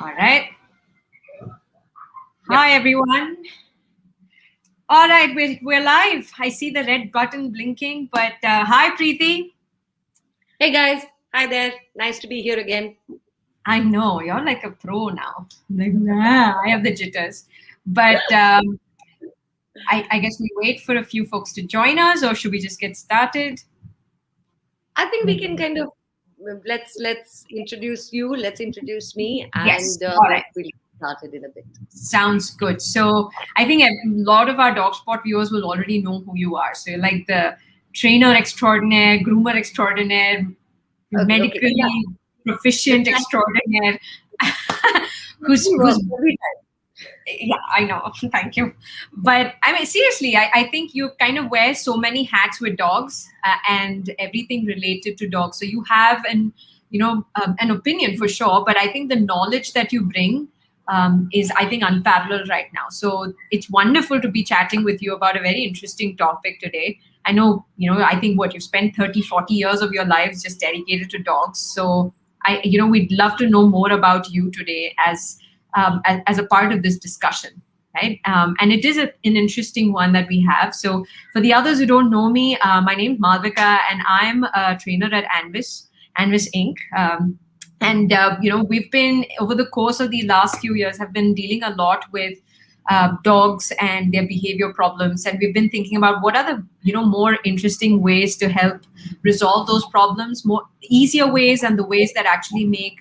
All right. Hi, everyone. All right, we're live. I see the red button blinking, but hi, Preeti. Hey guys, hi there. Nice to be here again. I know you're like a pro now. Like, nah, I have the jitters. But I guess we wait for a few folks to join us, or should we just get started? I think we can kind of let's introduce you, let's introduce me, Yes. and All right. we'll get started in a bit. Sounds good. So I think a lot of our dog spot viewers will already know who you are. So you're like the trainer extraordinaire, groomer extraordinaire, Okay. medically Yeah. proficient extraordinaire, who's Every time. yeah, I know. Thank you. But I mean, seriously, I think you kind of wear so many hats with dogs and everything related to dogs. So you have an opinion for sure. But I think the knowledge that you bring is, I think, unparalleled right now. So it's wonderful to be chatting with you about a very interesting topic today. I know, I think you've spent 30, 40 years of your lives just dedicated to dogs. So we'd love to know more about you today as a part of this discussion, right? And it is an interesting one that we have. So, for the others who don't know me, my name is Malvika, and I'm a trainer at Anvis Inc. And we've been over the course of the last few years have been dealing a lot with dogs and their behavior problems, and we've been thinking about what are the more interesting ways to help resolve those problems, more easier ways, and the ways that actually make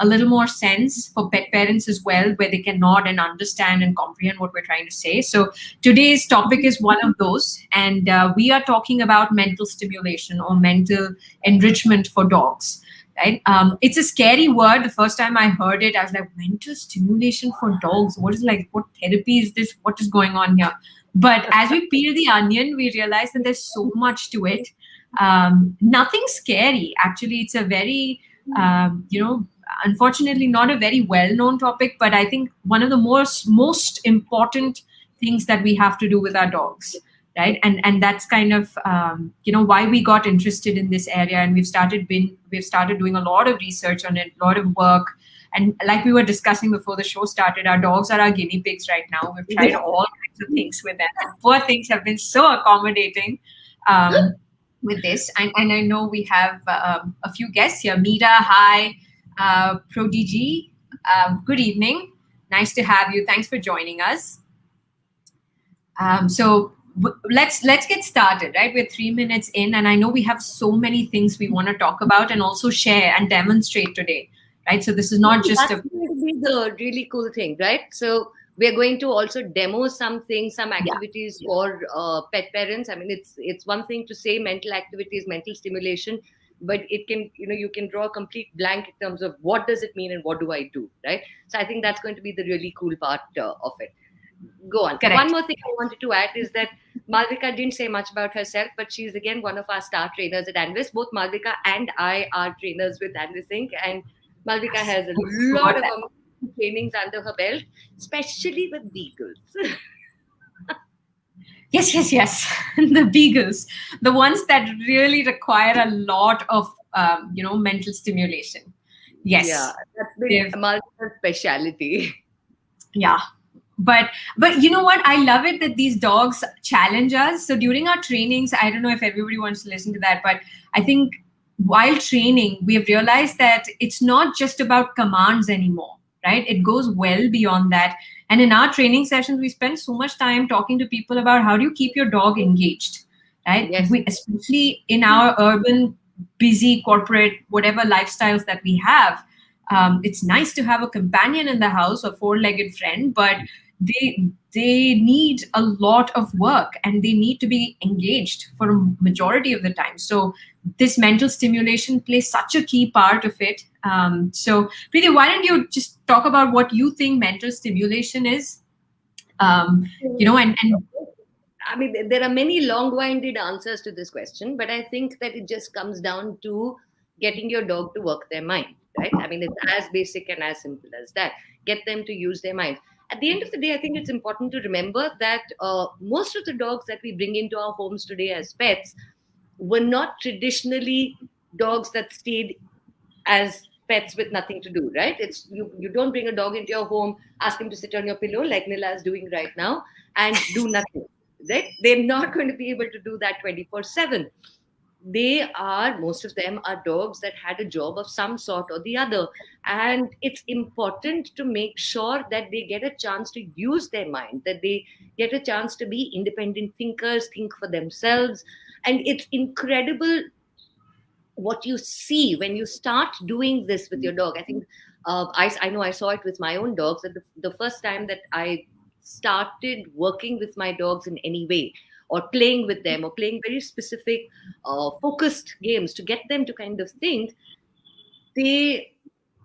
a little more sense for pet parents as well, where they can nod and understand and comprehend what we're trying to say. So today's topic is one of those, and we are talking about mental stimulation or mental enrichment for dogs. Right? It's a scary word. The first time I heard it, I was like, mental stimulation for dogs. What therapy is this? What is going on here? But as we peel the onion, we realize that there's so much to it. Nothing scary. Actually, it's a very, unfortunately, not a very well-known topic, but I think one of the most important things that we have to do with our dogs, right? And that's kind of why we got interested in this area, and we've started doing a lot of research on it, a lot of work. And like we were discussing before the show started, our dogs are our guinea pigs right now. We've tried all kinds of things with them. Poor things have been so accommodating with this. And I know we have a few guests here. Meera, hi. Prodigy, good evening. Nice to have you. Thanks for joining us. Let's get started, right? We're 3 minutes in, and I know we have so many things we want to talk about and also share and demonstrate today, right? So this is not just That's going to be the really cool thing, right? So we're going to also demo some things, some activities for pet parents. I mean, it's one thing to say mental activities, mental stimulation, but it can, you can draw a complete blank in terms of what does it mean and what do I do, right? So I think that's going to be the really cool part of it. Go on. Correct. One more thing I wanted to add is that Malvika didn't say much about herself, but she's again one of our star trainers at Anvis. Both Malvika and I are trainers with Anvis Inc. And Malvika has a lot of trainings under her belt, especially with beagles. Yes. The beagles, the ones that really require a lot of mental stimulation. Yes. Yeah, that's been Malvika's speciality. Yeah. But you know what? I love it that these dogs challenge us. So during our trainings, I don't know if everybody wants to listen to that, but I think while training, we have realized that it's not just about commands anymore, right? It goes well beyond that. And in our training sessions, we spend so much time talking to people about how do you keep your dog engaged, right? Yes. Especially in our urban, busy, corporate, whatever lifestyles that we have. It's nice to have a companion in the house, a four-legged friend, but they need a lot of work and they need to be engaged for a majority of the time. So this mental stimulation plays such a key part of it. So Preeti, why don't you just talk about what you think mental stimulation is? And I mean, there are many long-winded answers to this question, but I think that it just comes down to getting your dog to work their mind, right? I mean, it's as basic and as simple as that. Get them to use their mind. At the end of the day, I think it's important to remember that most of the dogs that we bring into our homes today as pets were not traditionally dogs that stayed as pets with nothing to do, right? It's you don't bring a dog into your home, ask him to sit on your pillow like Nila is doing right now and do nothing, right? They're not going to be able to do that 24/7. Most of them are dogs that had a job of some sort or the other. And it's important to make sure that they get a chance to use their mind, that they get a chance to be independent thinkers, think for themselves. And it's incredible what you see when you start doing this with your dog. I think I know I saw it with my own dogs, that the first time that I started working with my dogs in any way, or playing with them, or playing very specific focused games to get them to kind of think, they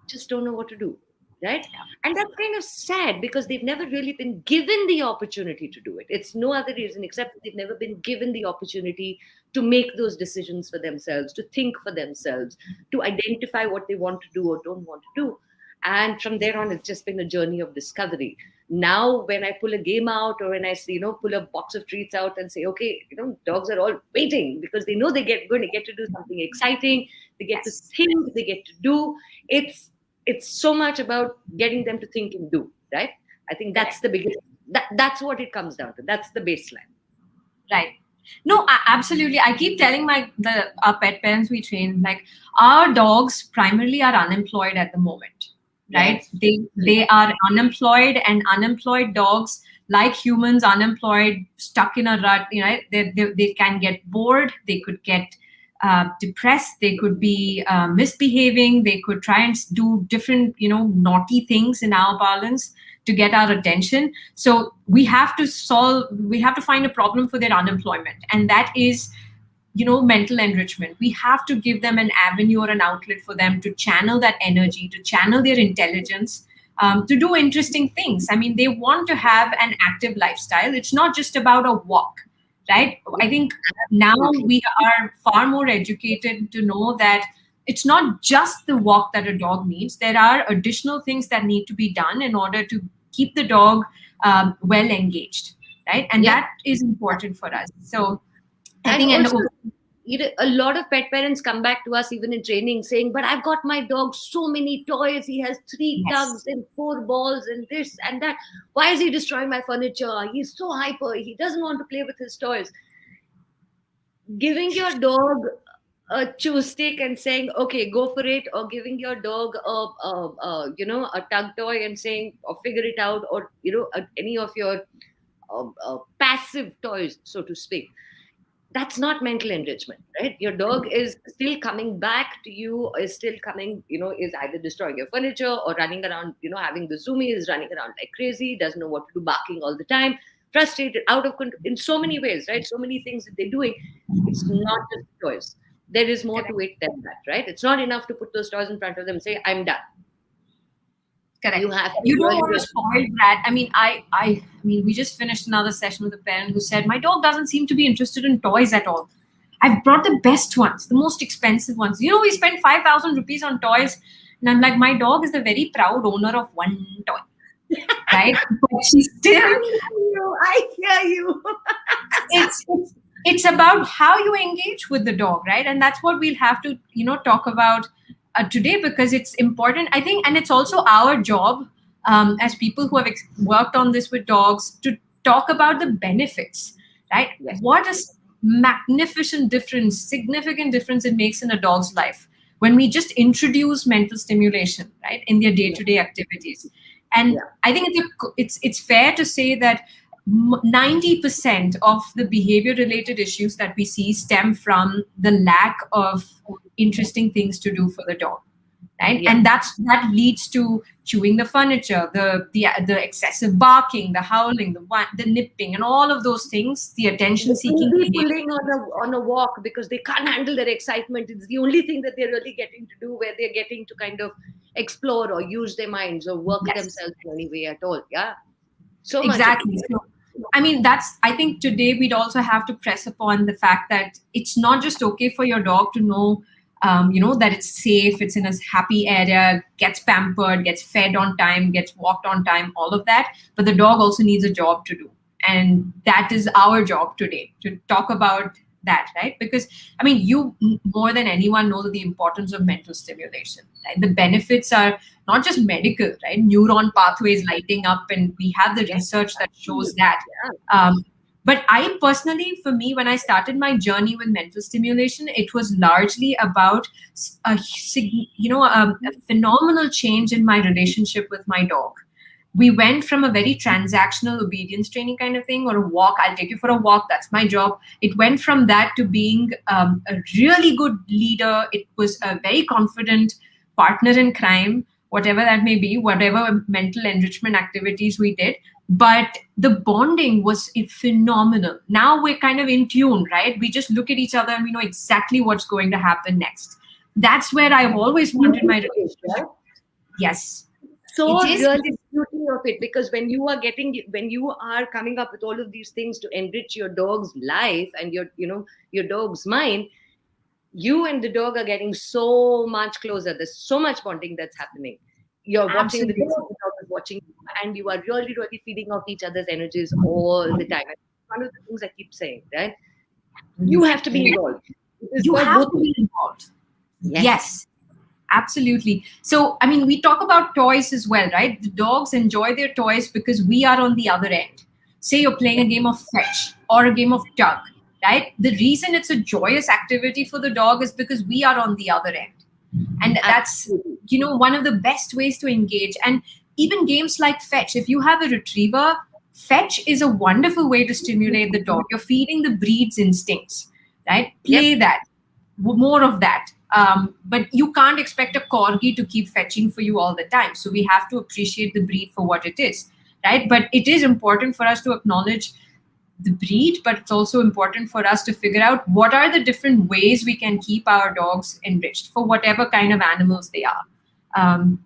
just don't know what to do, right? And that's kind of sad because they've never really been given the opportunity to do it. It's no other reason except that they've never been given the opportunity to make those decisions for themselves, to think for themselves, to identify what they want to do or don't want to do. And from there on, it's just been a journey of discovery. Now, when I pull a game out, or when I pull a box of treats out and say, okay, dogs are all waiting because they know going to get to do something exciting. They get to think, they get to do. It's so much about getting them to think and do, right? I think that's the biggest, that's what it comes down to. That's the baseline. Right. No, absolutely. I keep telling our pet parents we train, like, our dogs primarily are unemployed at the moment, right? Yes. They are unemployed, and unemployed dogs, like humans, unemployed, stuck in a rut, they can get bored, they could get depressed, they could be misbehaving, they could try and do different, naughty things in our parlance to get our attention. So we have to find a problem for their unemployment. And that is, mental enrichment. We have to give them an avenue or an outlet for them to channel that energy, to channel their intelligence, to do interesting things. I mean, they want to have an active lifestyle. It's not just about a walk, right? I think now we are far more educated to know that it's not just the walk that a dog needs. There are additional things that need to be done in order to keep the dog well engaged, right? And that is important for us. So I think a lot of pet parents come back to us even in training saying, but I've got my dog so many toys. He has 3 tugs and 4 balls and this and that. Why is he destroying my furniture? He's so hyper. He doesn't want to play with his toys. Giving your dog a chew stick and saying, okay, go for it, or giving your dog a tug toy and saying, or figure it out, or any of your passive toys, so to speak. That's not mental enrichment, right? Your dog is still coming back to you, is still coming, is either destroying your furniture or running around, having the zoomies, running around like crazy, doesn't know what to do, barking all the time, frustrated, out of control, in so many ways, right? So many things that they're doing. It's not just toys. There is more to it than that, right? It's not enough to put those toys in front of them and say, I'm done. Correct. You don't want to spoil that. I mean, I mean, we just finished another session with a parent who said, my dog doesn't seem to be interested in toys at all. I've brought the best ones, the most expensive ones. We spent 5,000 rupees on toys. And I'm like, my dog is the very proud owner of one toy. Right? But she's still... I hear you. It's about how you engage with the dog, right? And that's what we'll have to, talk about today, because it's important, I think. And it's also our job as people who have worked on this with dogs to talk about the benefits, right? Yes. What a magnificent difference, significant difference it makes in a dog's life when we just introduce mental stimulation, right, in their day-to-day activities. And I think it's fair to say that 90% of the behavior-related issues that we see stem from the lack of interesting things to do for the dog, right? Yeah. And that leads to chewing the furniture, the excessive barking, the howling, the nipping, and all of those things. The attention-seeking pulling on a walk because they can't handle their excitement. It's the only thing that they're really getting to do, where they're getting to kind of explore or use their minds or work themselves in any way at all. Yeah, so exactly. I mean, I think today we'd also have to press upon the fact that it's not just okay for your dog to know, that it's safe, it's in a happy area, gets pampered, gets fed on time, gets walked on time, all of that. But the dog also needs a job to do. And that is our job today, to talk about that, right? Because I mean, you more than anyone know the importance of mental stimulation. Right? The benefits are not just medical, right? Neuron pathways lighting up, and we have the Yes, research that shows absolutely. that. Yeah. But I personally, for me, when I started my journey with mental stimulation, it was largely about a phenomenal change in my relationship with my dog. We went from a very transactional obedience training kind of thing, or a walk, I'll take you for a walk, that's my job. It went from that to being a really good leader. It was a very confident partner in crime, whatever that may be, whatever mental enrichment activities we did. But the bonding was phenomenal. Now we're kind of in tune, right? We just look at each other and we know exactly what's going to happen next. That's where I've always wanted my Right? relationship. Yes, So it is. really the beauty of it, because when you are coming up with all of these things to enrich your dog's life and your dog's mind, you and the dog are getting so much closer. There's so much bonding that's happening. You're watching the Absolutely. dog is watching you, and you are really, really feeding off each other's energies all the time. And one of the things I keep saying, right? You have to be involved. It is You for have both to of you. be involved. Yes. Yes, absolutely. So, I mean, we talk about toys as well, right? The dogs enjoy their toys because we are on the other end. Say you're playing a game of fetch or a game of tug, right? The reason it's a joyous activity for the dog is because we are on the other end. And that's, Absolutely. one of the best ways to engage. And even games like fetch, if you have a retriever, fetch is a wonderful way to stimulate the dog. You're feeding the breed's instincts, right? Yep. Play that, more of that. But you can't expect a corgi to keep fetching for you all the time. So we have to appreciate the breed for what it is, right? But it is important for us to acknowledge the breed, but it's also important for us to figure out what are the different ways we can keep our dogs enriched for whatever kind of animals they are. Um,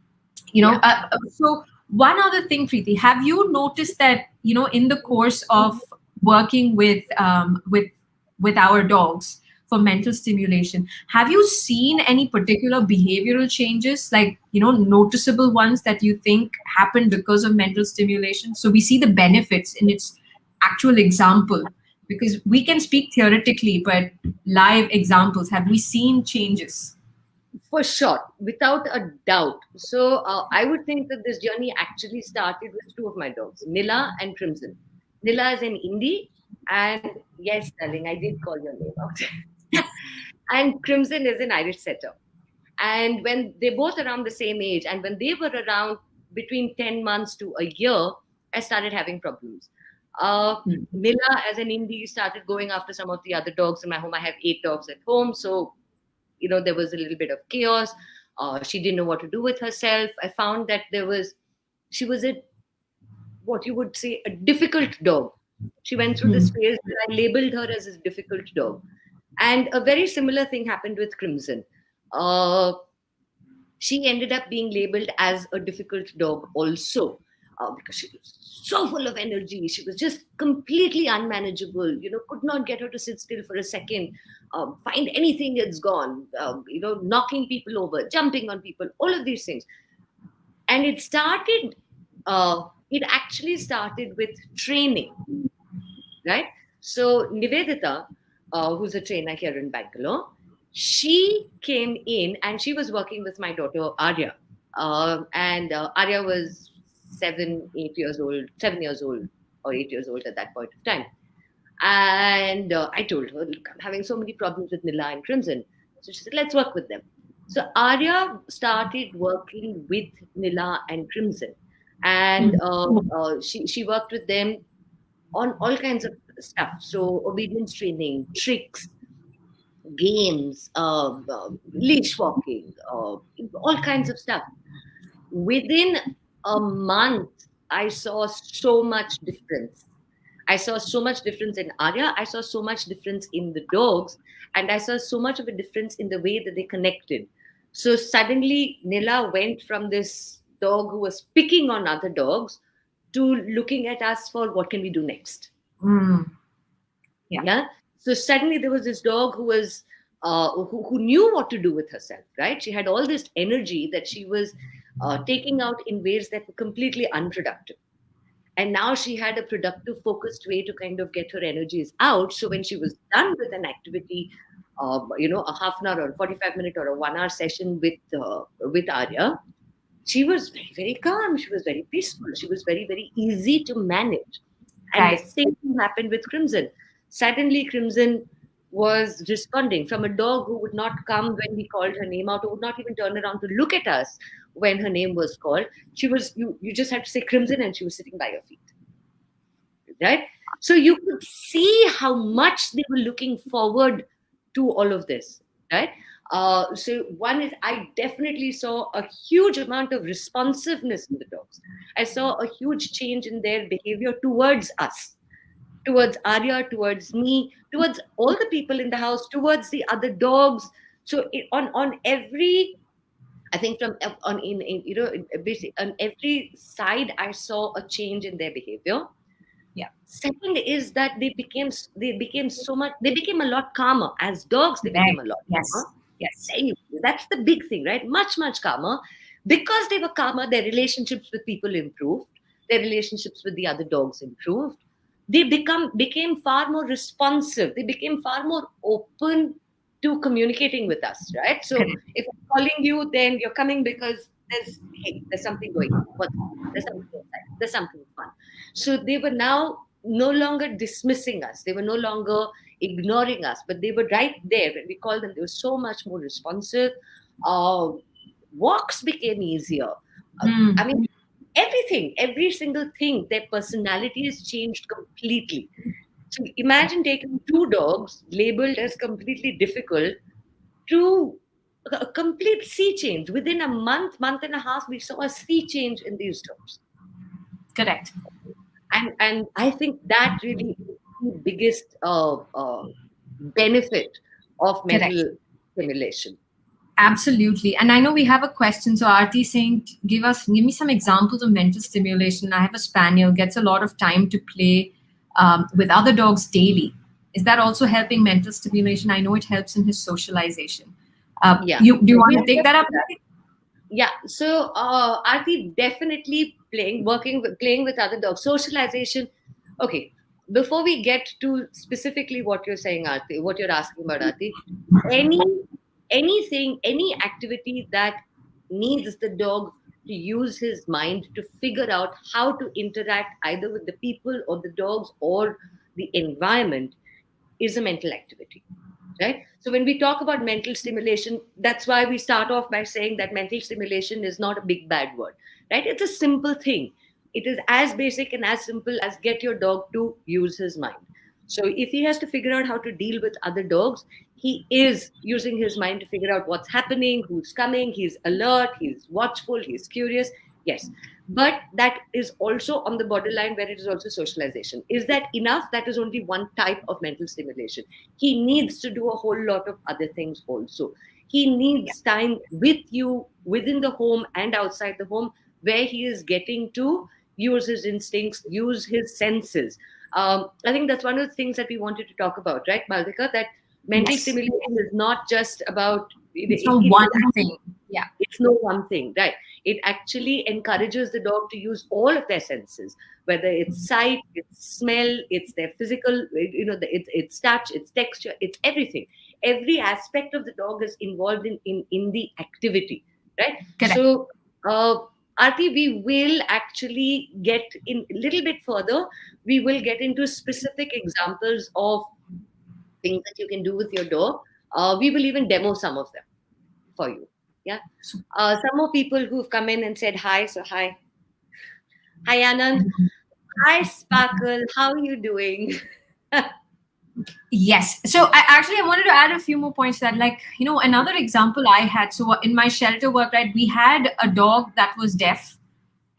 Yeah. so one other thing, Preeti, have you noticed that in the course of working with our dogs for mental stimulation, have you seen any particular behavioral changes, like noticeable ones that you think happen because of mental stimulation? So we see the benefits in its actual example, because we can speak theoretically, but live examples, have we seen changes? For sure, without a doubt. So I would think that this journey actually started with two of my dogs, Nila and Crimson. Nila is an Indie, and yes, darling, I did call your name out. And Crimson is an Irish setter. And when they're both around the same age, and when they were around between 10 months to a year, I started having problems. Nila, as an Indie, started going after some of the other dogs in my home. I have 8 dogs at home, so there was a little bit of chaos. She didn't know what to do with herself. I found that she was a, what you would say, a difficult dog. She went through this phase where I labeled her as a difficult dog. And a very similar thing happened with Crimson. Uh, she ended up being labeled as a difficult dog also, because she was so full of energy. She was just completely unmanageable. Could not get her to sit still for a second. Find anything, it's gone. Knocking people over, jumping on people, all of these things. And it actually started with training, right? So Nivedita, who's a trainer here in Bangalore, she came in and she was working with my daughter Arya, and Arya was 7 years old or 8 years old at that point of time. And I told her, look, I'm having so many problems with Nila and Crimson. So she said, let's work with them. So Arya started working with Nila and Crimson, and she worked with them on all kinds of stuff. So obedience training, tricks, games, leash walking, all kinds of stuff. Within a month, I saw so much difference. I saw so much difference in Arya. I saw so much difference in the dogs. And I saw so much of a difference in the way that they connected. So suddenly, Nila went from this dog who was picking on other dogs to looking at us for what can we do next. Mm. Yeah. So suddenly there was this dog who was who knew what to do with herself, right? She had all this energy that she was taking out in ways that were completely unproductive. And now she had a productive, focused way to kind of get her energies out. So when she was done with an activity, a half an hour or 45-minute or a 1 hour session with Arya, she was very, very calm. She was very peaceful. She was very, very easy to manage. And the Right. same thing happened with Crimson. Suddenly, Crimson was responding from a dog who would not come when we called her name out, who would not even turn around to look at us when her name was called. She was, you just had to say Crimson and she was sitting by your feet. Right? So you could see how much they were looking forward to all of this. Right? So one is, I definitely saw a huge amount of responsiveness in the dogs. I saw a huge change in their behavior towards us, towards Arya, towards me, towards all the people in the house, towards the other dogs. So on every, I think from on in basically on every side, I saw a change in their behavior. Yeah. Second is that they became a lot calmer as dogs. They became a lot Yes. calmer. Yes. That's the big thing, right? Much calmer. Because they were calmer, their relationships with people improved. Their relationships with the other dogs improved. They became far more responsive. They became far more open to communicating with us, right? So Correct. if I'm calling you, then you're coming because there's something going on. There's something inside. There's something fun. So they were now no longer dismissing us. They were no longer ignoring us, but they were right there. When we called them, they were so much more responsive. Uh, Walks became easier. I mean, everything, every single thing, their personalities changed completely. So imagine taking two dogs labeled as completely difficult to a complete sea change. Within a month and a half, we saw a sea change in these dogs. Correct. And I think that really is the biggest benefit of Correct. mental stimulation. Absolutely. And I know we have a question. So Aarti is saying, give me some examples of mental stimulation. I have a spaniel, gets a lot of time to play with other dogs daily. Is that also helping mental stimulation? I know it helps in his socialization. Yeah. Do you want to take that up? Yeah. So Aarti, definitely playing with other dogs, socialization. Okay. Before we get to specifically what you're saying, Aarti, what you're asking about, Aarti, any any activity that needs the dog to use his mind to figure out how to interact either with the people or the dogs or the environment is a mental activity, right? So when we talk about mental stimulation, that's why we start off by saying that mental stimulation is not a big bad word, right? It's a simple thing. It is as basic and as simple as get your dog to use his mind. So if he has to figure out how to deal with other dogs, he is using his mind to figure out what's happening, who's coming, he's alert, he's watchful, he's curious. Yes. But that is also on the borderline where it is also socialization. Is that enough? That is only one type of mental stimulation. He needs to do a whole lot of other things also. He needs time with you within the home and outside the home where he is getting to use his instincts, use his senses. I think that's one of the things that we wanted to talk about, right, Malvika? That mental Yes. stimulation is not just about It's not one thing. Yeah. it's no one thing, right? It actually encourages the dog to use all of their senses, whether it's sight, it's smell, it's their physical, it's touch, it's texture, it's everything. Every aspect of the dog is involved in the activity, right? Correct. So Aarti, we will actually get in a little bit further. We will get into specific examples of things that you can do with your dog. We will even demo some of them for you. Yeah. Some more people who've come in and said hi. So hi. Hi, Anand. Hi, Sparkle. How are you doing? Yes. So I wanted to add a few more points that, like, another example I had. So in my shelter work, right, we had a dog that was deaf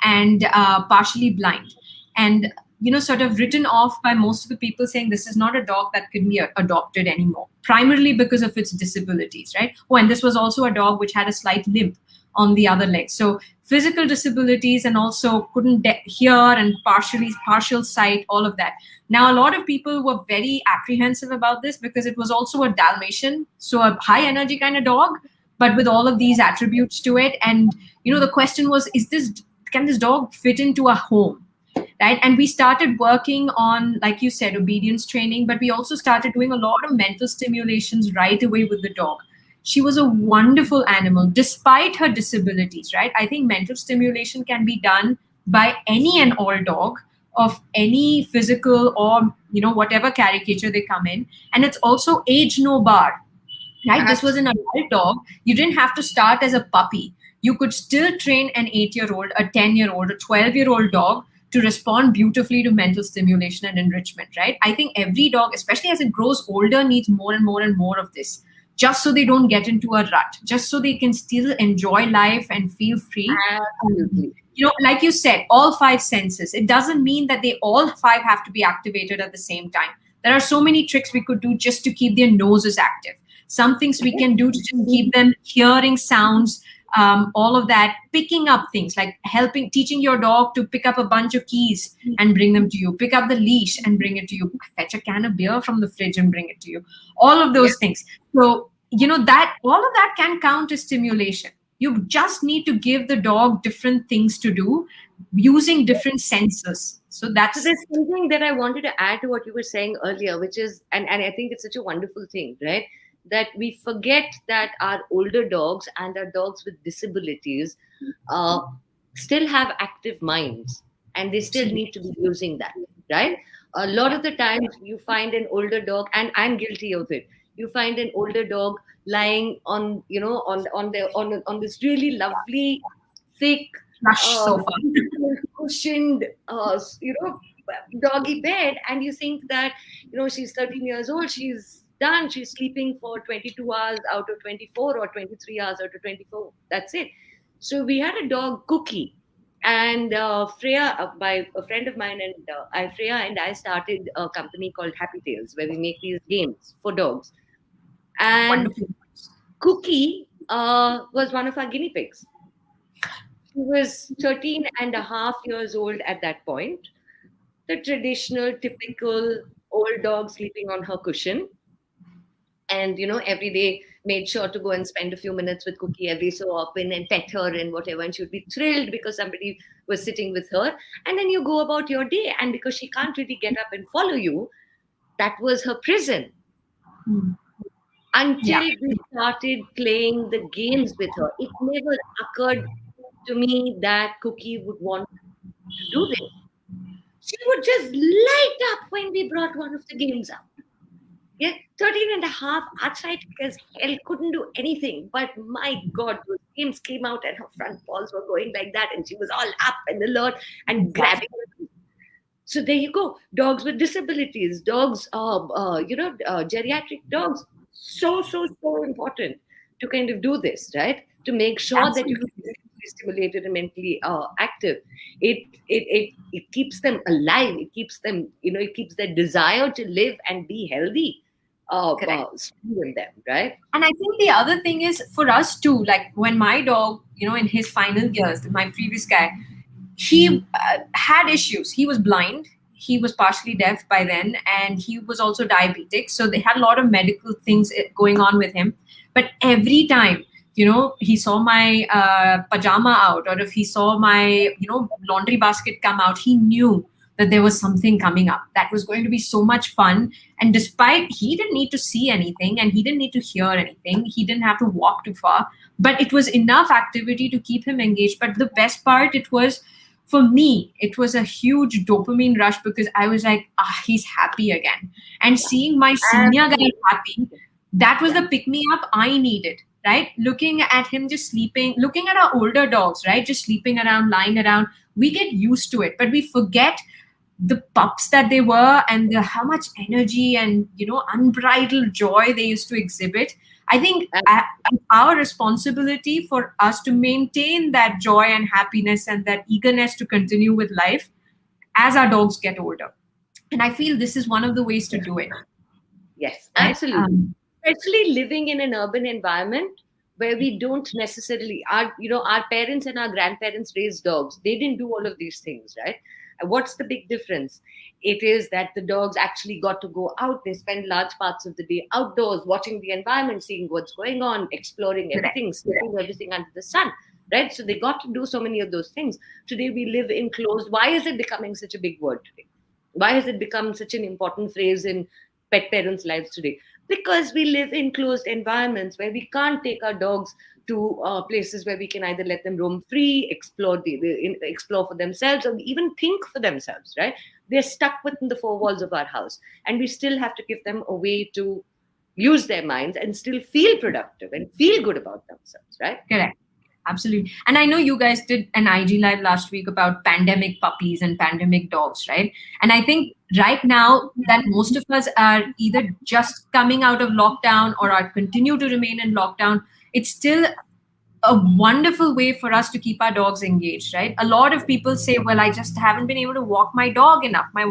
and partially blind, and sort of written off by most of the people, saying this is not a dog that can be adopted anymore, primarily because of its disabilities, right? Oh, and this was also a dog which had a slight limp on the other leg. So physical disabilities, and also couldn't hear, and partial sight, all of that. Now, a lot of people were very apprehensive about this because it was also a Dalmatian, so a high energy kind of dog, but with all of these attributes to it. And the question was, can this dog fit into a home? right? And we started working on, like you said, obedience training, but we also started doing a lot of mental stimulations right away with the dog. She was a wonderful animal despite her disabilities, right? I think mental stimulation can be done by any and all dog of any physical or whatever caricature they come in. And it's also age no bar, right? This was an adult dog. You didn't have to start as a puppy. You could still train an 8-year-old, a 10-year-old, a 12-year-old dog to respond beautifully to mental stimulation and enrichment, right? I think every dog, especially as it grows older, needs more and more and more of this, just so they don't get into a rut, just so they can still enjoy life and feel free. Absolutely. Like you said, all 5 senses. It doesn't mean that they all 5 have to be activated at the same time. There are so many tricks we could do just to keep their noses active. Some things we can do to just keep them hearing sounds, all of that, picking up things like teaching your dog to pick up a bunch of keys and bring them to you, pick up the leash and bring it to you, fetch a can of beer from the fridge and bring it to you, all of those things. So, that all of that can count as stimulation. You just need to give the dog different things to do using different senses. So there's something that I wanted to add to what you were saying earlier, which is, and I think it's such a wonderful thing, right? That we forget that our older dogs and our dogs with disabilities still have active minds, and they still need to be using that, right? A lot of the times you find an older dog, and I'm guilty of it. You find an older dog lying on, on this really lovely, thick, sofa, cushioned, doggy bed, and you think that, she's 13 years old, she's done, she's sleeping for 22 hours out of 24, or 23 hours out of 24. That's it. So we had a dog, Cookie, and Freya, by a friend of mine, and Freya and I started a company called Happy Tailz, where we make these games for dogs. And wonderful. Cookie was one of our guinea pigs. She was 13 and a half years old at that point. The traditional, typical old dog sleeping on her cushion. And, every day made sure to go and spend a few minutes with Cookie every so often and pet her and whatever. And she would be thrilled because somebody was sitting with her. And then you go about your day. And because she can't really get up and follow you, that was her prison. Until we started playing the games with her, it never occurred to me that Cookie would want to do this. She would just light up when we brought one of the games up. Yeah, 13 and a half, arthritic as hell, couldn't do anything. But my God, those games came out and her front paws were going like that, and she was all up and alert and grabbing. So there you go. Dogs with disabilities, dogs, geriatric dogs. So important to kind of do this, right? To make sure that you can be stimulated and mentally active. It keeps them alive. It keeps them, it keeps their desire to live and be healthy in them, right? And I think the other thing is for us too, like when my dog, in his final years, my previous guy, he had issues. He was blind. He was partially deaf by then, and he was also diabetic. So they had a lot of medical things going on with him. But every time, he saw my pajama out, or if he saw my, laundry basket come out, he knew that there was something coming up that was going to be so much fun. And despite he didn't need to see anything and he didn't need to hear anything, he didn't have to walk too far, but it was enough activity to keep him engaged. But the best part, for me, it was a huge dopamine rush because I was like, he's happy again. And seeing my senior guy happy, that was the pick-me-up I needed, right? Looking at him just sleeping, looking at our older dogs, right? Just sleeping around, lying around. We get used to it, but we forget the pups that they were and how much energy and, unbridled joy they used to exhibit. I think our responsibility for us to maintain that joy and happiness and that eagerness to continue with life as our dogs get older. And I feel this is one of the ways to do it. Yes, absolutely. Especially living in an urban environment where we don't necessarily, our parents and our grandparents raised dogs. They didn't do all of these things, right? And what's the big difference? It is that the dogs actually got to go out. They spend large parts of the day outdoors, watching the environment, seeing what's going on, exploring everything, sniffing everything under the sun. right? So they got to do so many of those things. Today we live in closed. Why is it becoming such a big word today? Why has it become such an important phrase in pet parents' lives today? Because we live in closed environments where we can't take our dogs to places where we can either let them roam free, explore for themselves, or even think for themselves, right? They're stuck within the four walls of our house, and we still have to give them a way to use their minds and still feel productive and feel good about themselves, right? Correct. Absolutely. And I know you guys did an IG live last week about pandemic puppies and pandemic dogs, right? And I think right now that most of us are either just coming out of lockdown or are continue to remain in lockdown, it's still a wonderful way for us to keep our dogs engaged, right? A lot of people say, well, I just haven't been able to walk my dog enough. My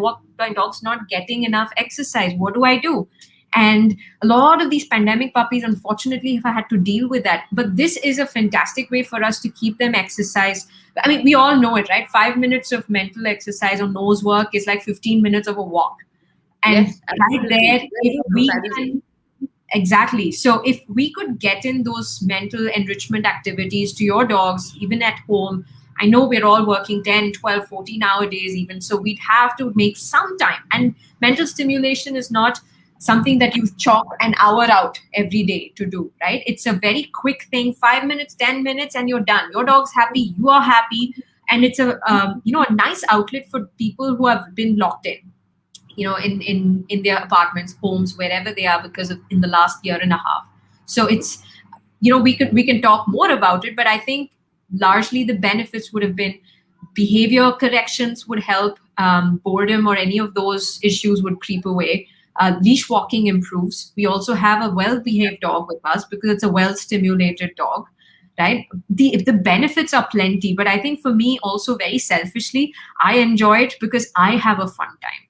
dog's not getting enough exercise. What do I do? And a lot of these pandemic puppies, unfortunately, have had to deal with that. But this is a fantastic way for us to keep them exercised. I mean, we all know it, right? 5 minutes of mental exercise or nose work is like 15 minutes of a walk. And Yes, right absolutely. there, if we That is can exactly. So if we could get in those mental enrichment activities to your dogs, even at home, I know we're all working 10, 12, 14 nowadays even. So we'd have to make some time. And mental stimulation is not something that you chalk an hour out every day to do, right? It's a very quick thing, 5 minutes, 10 minutes, and you're done. Your dog's happy, you are happy. And it's a nice outlet for people who have been locked in, in their apartments, homes, wherever they are, because of in the last year and a half. So it's, we can talk more about it, but I think largely the benefits would have been behavior corrections would help, boredom or any of those issues would creep away. Leash walking improves. We also have a well-behaved dog with us because it's a well-stimulated dog, right? The benefits are plenty, but I think for me also very selfishly, I enjoy it because I have a fun time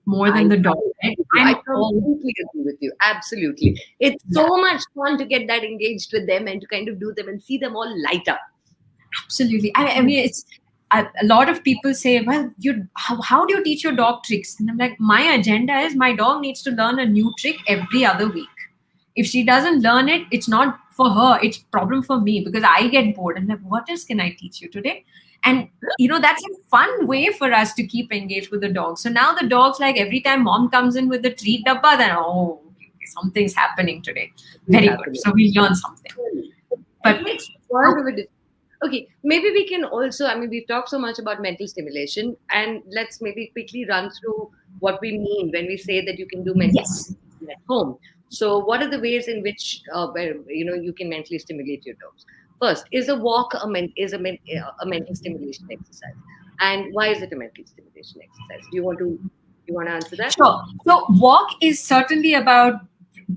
more than the dog. Right? I completely agree with you. Absolutely. It's so much fun to get that engaged with them and to kind of do them and see them all light up. Absolutely. I mean, it's a lot of people say, well, how do you teach your dog tricks? And I'm like, my agenda is my dog needs to learn a new trick every other week. If she doesn't learn it, it's not for her. It's problem for me because I get bored. I'm like, what else can I teach you today? And that's a fun way for us to keep engaged with the dog. So now the dog's like every time mom comes in with the treat dabba, then okay, something's happening today. Very good. So we learn something. But it makes world of a difference. Okay, maybe we can also, I mean, we've talked so much about mental stimulation, and let's maybe quickly run through what we mean when we say that you can do mental stimulation at home. So what are the ways in which you can mentally stimulate your dogs? First, is a walk a mental stimulation exercise? And why is it a mental stimulation exercise? Do you want to answer that? Sure. So walk is certainly about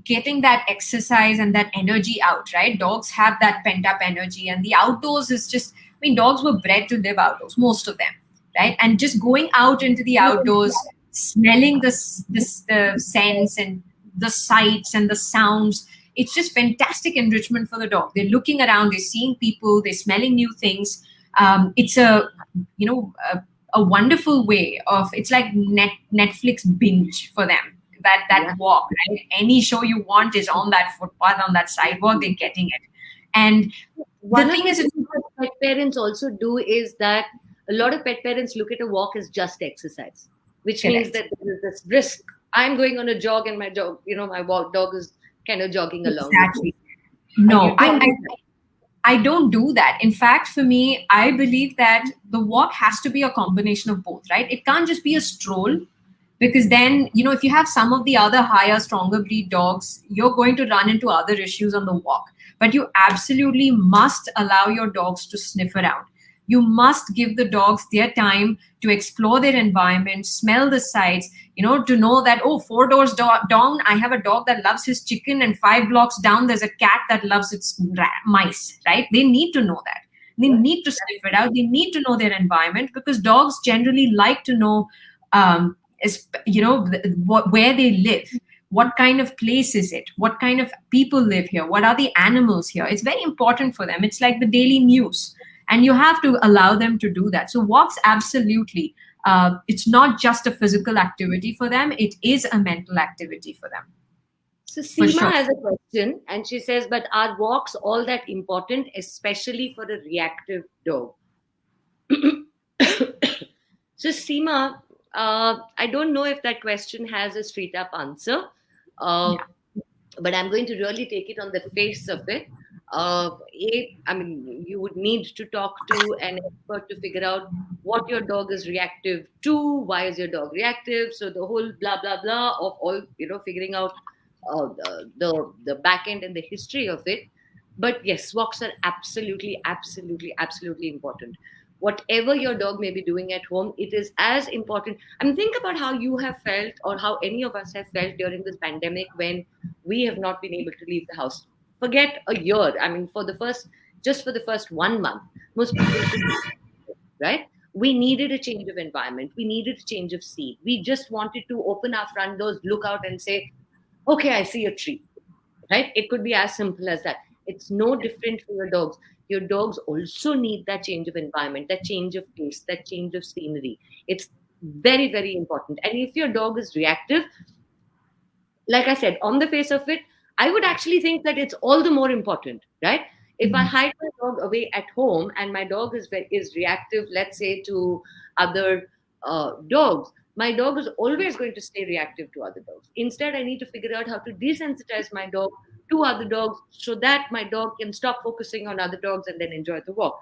getting that exercise and that energy out, right? Dogs have that pent up energy, and the outdoors is just, I mean, dogs were bred to live outdoors, most of them, right? And just going out into the outdoors, smelling the scents and the sights and the sounds, it's just fantastic enrichment for the dog. They're looking around, they're seeing people, they're smelling new things. It's a wonderful way of, it's like Netflix binge for them. That walk, right? Any show you want is on that footpath, on that sidewalk, they're getting it. And one thing is what pet parents also do is that a lot of pet parents look at a walk as just exercise, which means that there is this risk. I'm going on a jog and my dog, my dog is kind of jogging along. Exactly. No, I don't do that. In fact, for me, I believe that the walk has to be a combination of both, right? It can't just be a stroll. Because then, if you have some of the other higher, stronger breed dogs, you're going to run into other issues on the walk. But you absolutely must allow your dogs to sniff around. You must give the dogs their time to explore their environment, smell the sights, to know that, 4 doors down, I have a dog that loves his chicken, and 5 blocks down, there's a cat that loves its mice, right? They need to know that. They need to sniff it out. They need to know their environment because dogs generally like to know, where they live, what kind of place is it, what kind of people live here, what are the animals here. It's very important for them. It's like the daily news, and you have to allow them to do that. So walks, absolutely, it's not just a physical activity for them, it is a mental activity for them. So For Seema sure. has a question, and she says, "But are walks all that important, especially for a reactive dog?" So Seema, I don't know if that question has a straight up answer, uh, Yeah. but I'm going to really take it on the face of it. I mean, you would need to talk to an expert to figure out what your dog is reactive to, why is your dog reactive. So the whole blah blah blah of all, figuring out the back end and the history of it. But yes, walks are absolutely, absolutely, absolutely important. Whatever your dog may be doing at home, it is as important. I mean, think about how you have felt, or how any of us have felt during this pandemic when we have not been able to leave the house. Forget a year. I mean, just for the first 1 month, most people couldn't, right? We needed a change of environment. We needed a change of scene. We just wanted to open our front doors, look out, and say, okay, I see a tree, right? It could be as simple as that. It's no different for your dogs. Your dogs also need that change of environment, that change of pace, that change of scenery. It's very, very important. And if your dog is reactive, like I said, on the face of it, I would actually think that it's all the more important, right? If I Mhm. hide my dog away at home and my dog is reactive, let's say to other dogs, my dog is always going to stay reactive to other dogs. Instead, I need to figure out how to desensitize my dog to other dogs so that my dog can stop focusing on other dogs and then enjoy the walk.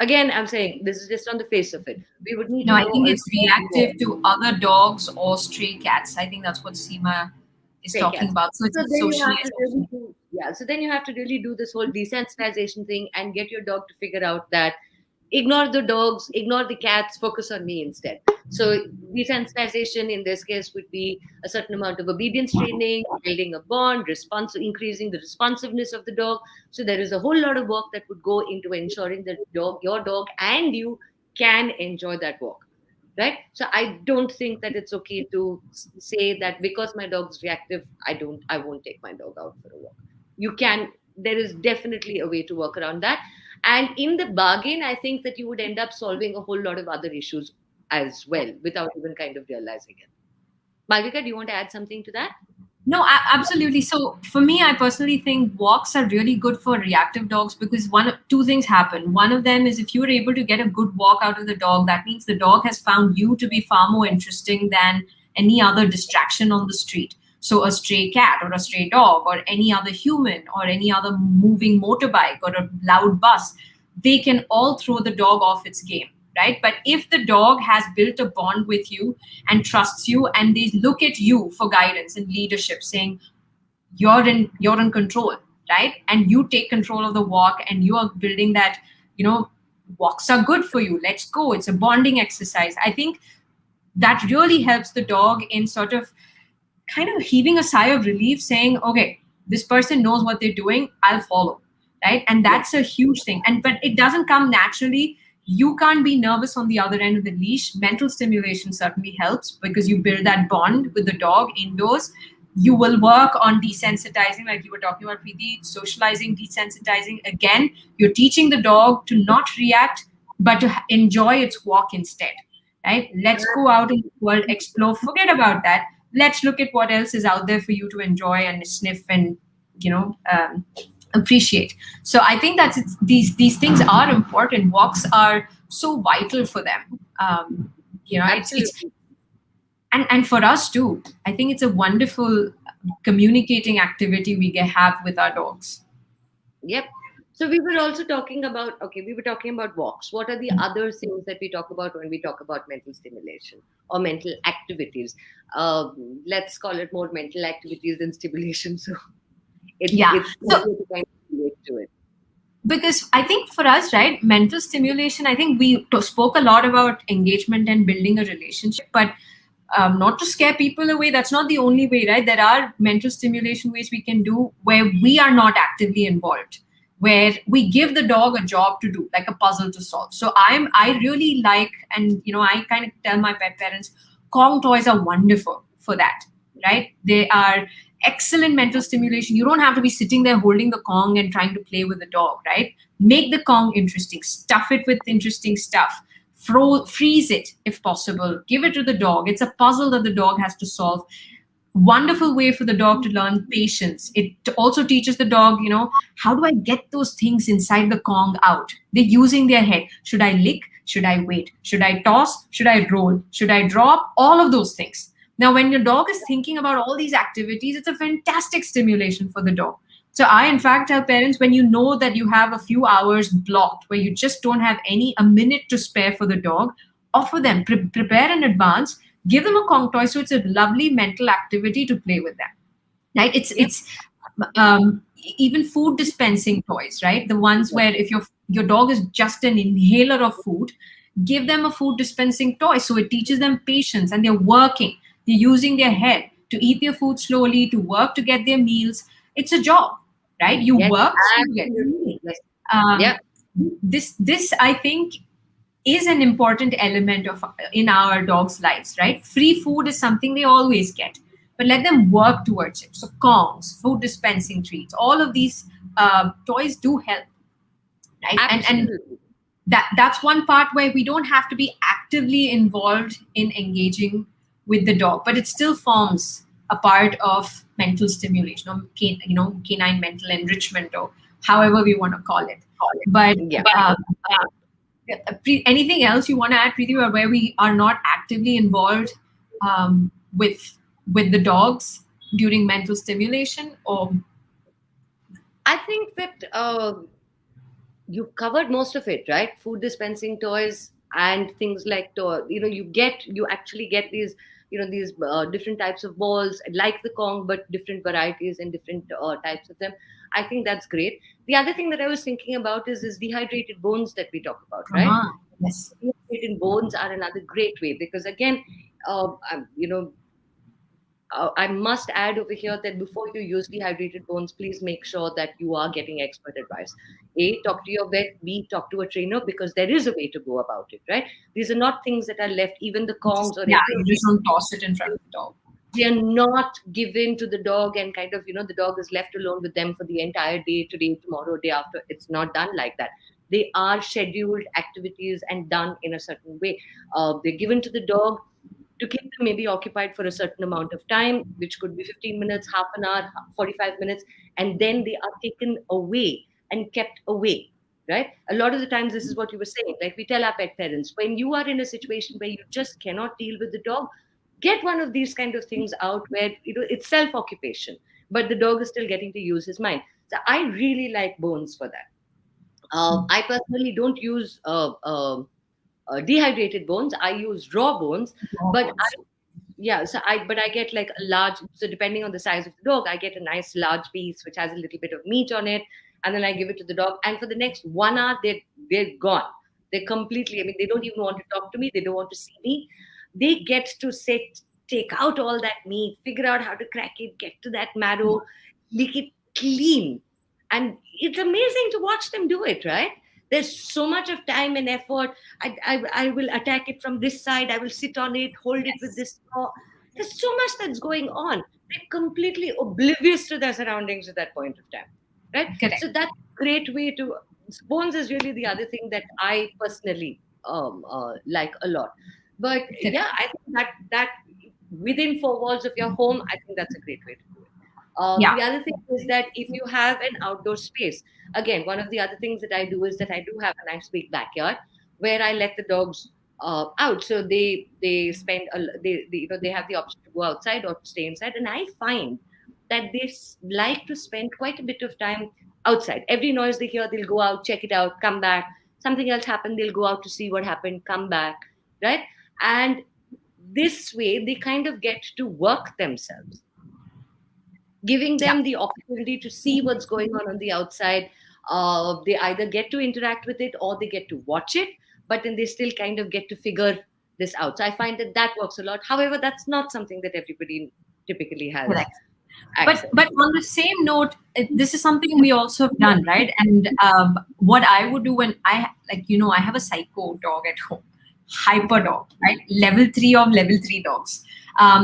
Again, I'm saying this is just on the face of it. We would need No, to I know think a it's lot more. reactive to other dogs or stray cats. I think that's what Seema is Stray talking cats. about. So it's So a then you have to really socialization. do, yeah. So then you have to really do this whole desensitization thing and get your dog to figure out that ignore the dogs, ignore the cats, focus on me instead. So desensitization in this case would be a certain amount of obedience training, building a bond, increasing the responsiveness of the dog. So there is a whole lot of work that would go into ensuring that your dog and you can enjoy that walk, right? So I don't think that it's okay to say that because my dog's reactive, I won't take my dog out for a walk. You can. There is definitely a way to work around that, and in the bargain, I think that you would end up solving a whole lot of other issues as well without even kind of realizing it. Malvika, do you want to add something to that? No, absolutely. So for me, I personally think walks are really good for reactive dogs because two things happen. One of them is if you're able to get a good walk out of the dog, that means the dog has found you to be far more interesting than any other distraction on the street. So a stray cat or a stray dog or any other human or any other moving motorbike or a loud bus, they can all throw the dog off its game, right? But if the dog has built a bond with you and trusts you and they look at you for guidance and leadership saying you're in control, right? And you take control of the walk and you are building that, you know walks are good for you, let's go, it's a bonding exercise. I think that really helps the dog in sort of kind of heaving a sigh of relief saying, okay, this person knows what they're doing, I'll follow, right? And Yeah. that's a huge thing. And but it doesn't come naturally. You can't be nervous on the other end of the leash. Mental stimulation certainly helps because you build that bond with the dog indoors. You will work on desensitizing, like you were talking about, Preeti, socializing, desensitizing. Again, you're teaching the dog to not react, but to enjoy its walk instead, right? Let's go out in the world, explore, forget about that. Let's look at what else is out there for you to enjoy and sniff and you know um, appreciate. So I think that these things are important. Walks are so vital for them. It's Absolutely. and for us too. I think it's a wonderful communicating activity have with our dogs. Yep. So we were also talking about, okay, we were talking about walks. What are the other things that we talk about when we talk about mental stimulation or mental activities? Let's call it more mental activities than stimulation. So Yeah. it's So easier to kind of relate to it. because I think for us, right, mental stimulation, I think we spoke a lot about engagement and building a relationship, but not to scare people away. That's not the only way, right? There are mental stimulation ways we can do where we are not actively involved, where we give the dog a job to do, like a puzzle to solve. So I really like, and I kind of tell my pet parents, Kong toys are wonderful for that, right? They are excellent mental stimulation. You don't have to be sitting there holding the Kong and trying to play with the dog, right? Make the Kong interesting, stuff it with interesting stuff, freeze it if possible, give it to the dog. It's a puzzle that the dog has to solve. Wonderful way for the dog to learn patience. It also teaches the dog, how do I get those things inside the Kong out? They're using their head. Should I lick? Should I wait? Should I toss? Should I roll? Should I drop? All of those things. Now, when your dog is thinking about all these activities, it's a fantastic stimulation for the dog. So I, in fact, tell parents, when you know that you have a few hours blocked where you just don't have a minute to spare for the dog, offer them, prepare in advance, give them a Kong toy. So it's a lovely mental activity to play with them, right? It's even food dispensing toys, right? The ones where if your dog is just an inhaler of food, give them a food dispensing toy. So it teaches them patience, and they're working. They're using their head to eat their food slowly, to work to get their meals. It's a job, right? You Yes, work, so you get your absolutely. meal. Yes. Um, Yeah. this I think is an important element of in our dogs' lives, right? Free food is something they always get, but let them work towards it. So Kongs, food dispensing treats, all of these toys do help, right? And Absolutely. that's one part where we don't have to be actively involved in engaging with the dog, but it still forms a part of mental stimulation, or canine mental enrichment, or however we want to call it. But Yeah. anything else you want to add, Preeti, where we are not actively involved with the dogs during mental stimulation? Or I think that you've covered most of it, right? Food dispensing toys and things like you actually get these different types of balls like the Kong, but different varieties and different types of them. I think that's great. The other thing that I was thinking about is dehydrated bones that we talk about, right? yes, Dehydrated bones are another great way because again, I must add over here that before you use dehydrated bones, please make sure that you are getting expert advice. A, talk to your vet. B, talk to a trainer because there is a way to go about it, right? These are not things that are left, even the Kongs or yeah, you everything. just don't toss it in front of the dog. They are not given to the dog and kind of, the dog is left alone with them for the entire day, today, tomorrow, day after. It's not done like that. They are scheduled activities and done in a certain way. They're given to the dog to keep them maybe occupied for a certain amount of time, which could be 15 minutes, half an hour, 45 minutes, and then they are taken away and kept away. Right? A lot of the times, this is what you were saying. Like we tell our pet parents, when you are in a situation where you just cannot deal with the dog, get one of these kind of things out where it's self occupation, but the dog is still getting to use his mind. So I really like bones for that. I personally don't use dehydrated bones. I use raw bones, but I get like a large. So depending on the size of the dog, I get a nice large piece which has a little bit of meat on it, and then I give it to the dog. And for the next 1 hour, they're gone. They're completely. I mean, they don't even want to talk to me. They don't want to see me. They get to sit, take out all that meat, figure out how to crack it, get to that marrow, lick it clean, and it's amazing to watch them do it. Right? There's so much of time and effort. I will attack it from this side. I will sit on it, hold it with this paw. There's so much that's going on. They're completely oblivious to their surroundings at that point of time, right? Correct. So that's a great way to. Bones is really the other thing that I personally like a lot. But yeah, I think that within four walls of your home, I think that's a great way to do it. Yeah. The other thing is that if you have an outdoor space, again, one of the other things that I do is that I do have a nice big backyard where I let the dogs out, so they spend they have the option to go outside or to stay inside, and I find that they like to spend quite a bit of time outside. Every noise they hear, they'll go out, check it out, come back. Something else happened, they'll go out to see what happened, come back, right? And this way, they kind of get to work themselves, giving Yeah. them the opportunity to see what's going on the outside. They either get to interact with it or they get to watch it, but then they still kind of get to figure this out. So I find that works a lot. However, that's not something that everybody typically has Correct. access. But on the same note, this is something we also have done, right? And what I would do when I have a psycho dog at home, hyper dog, right? Level 3 of level 3 dogs.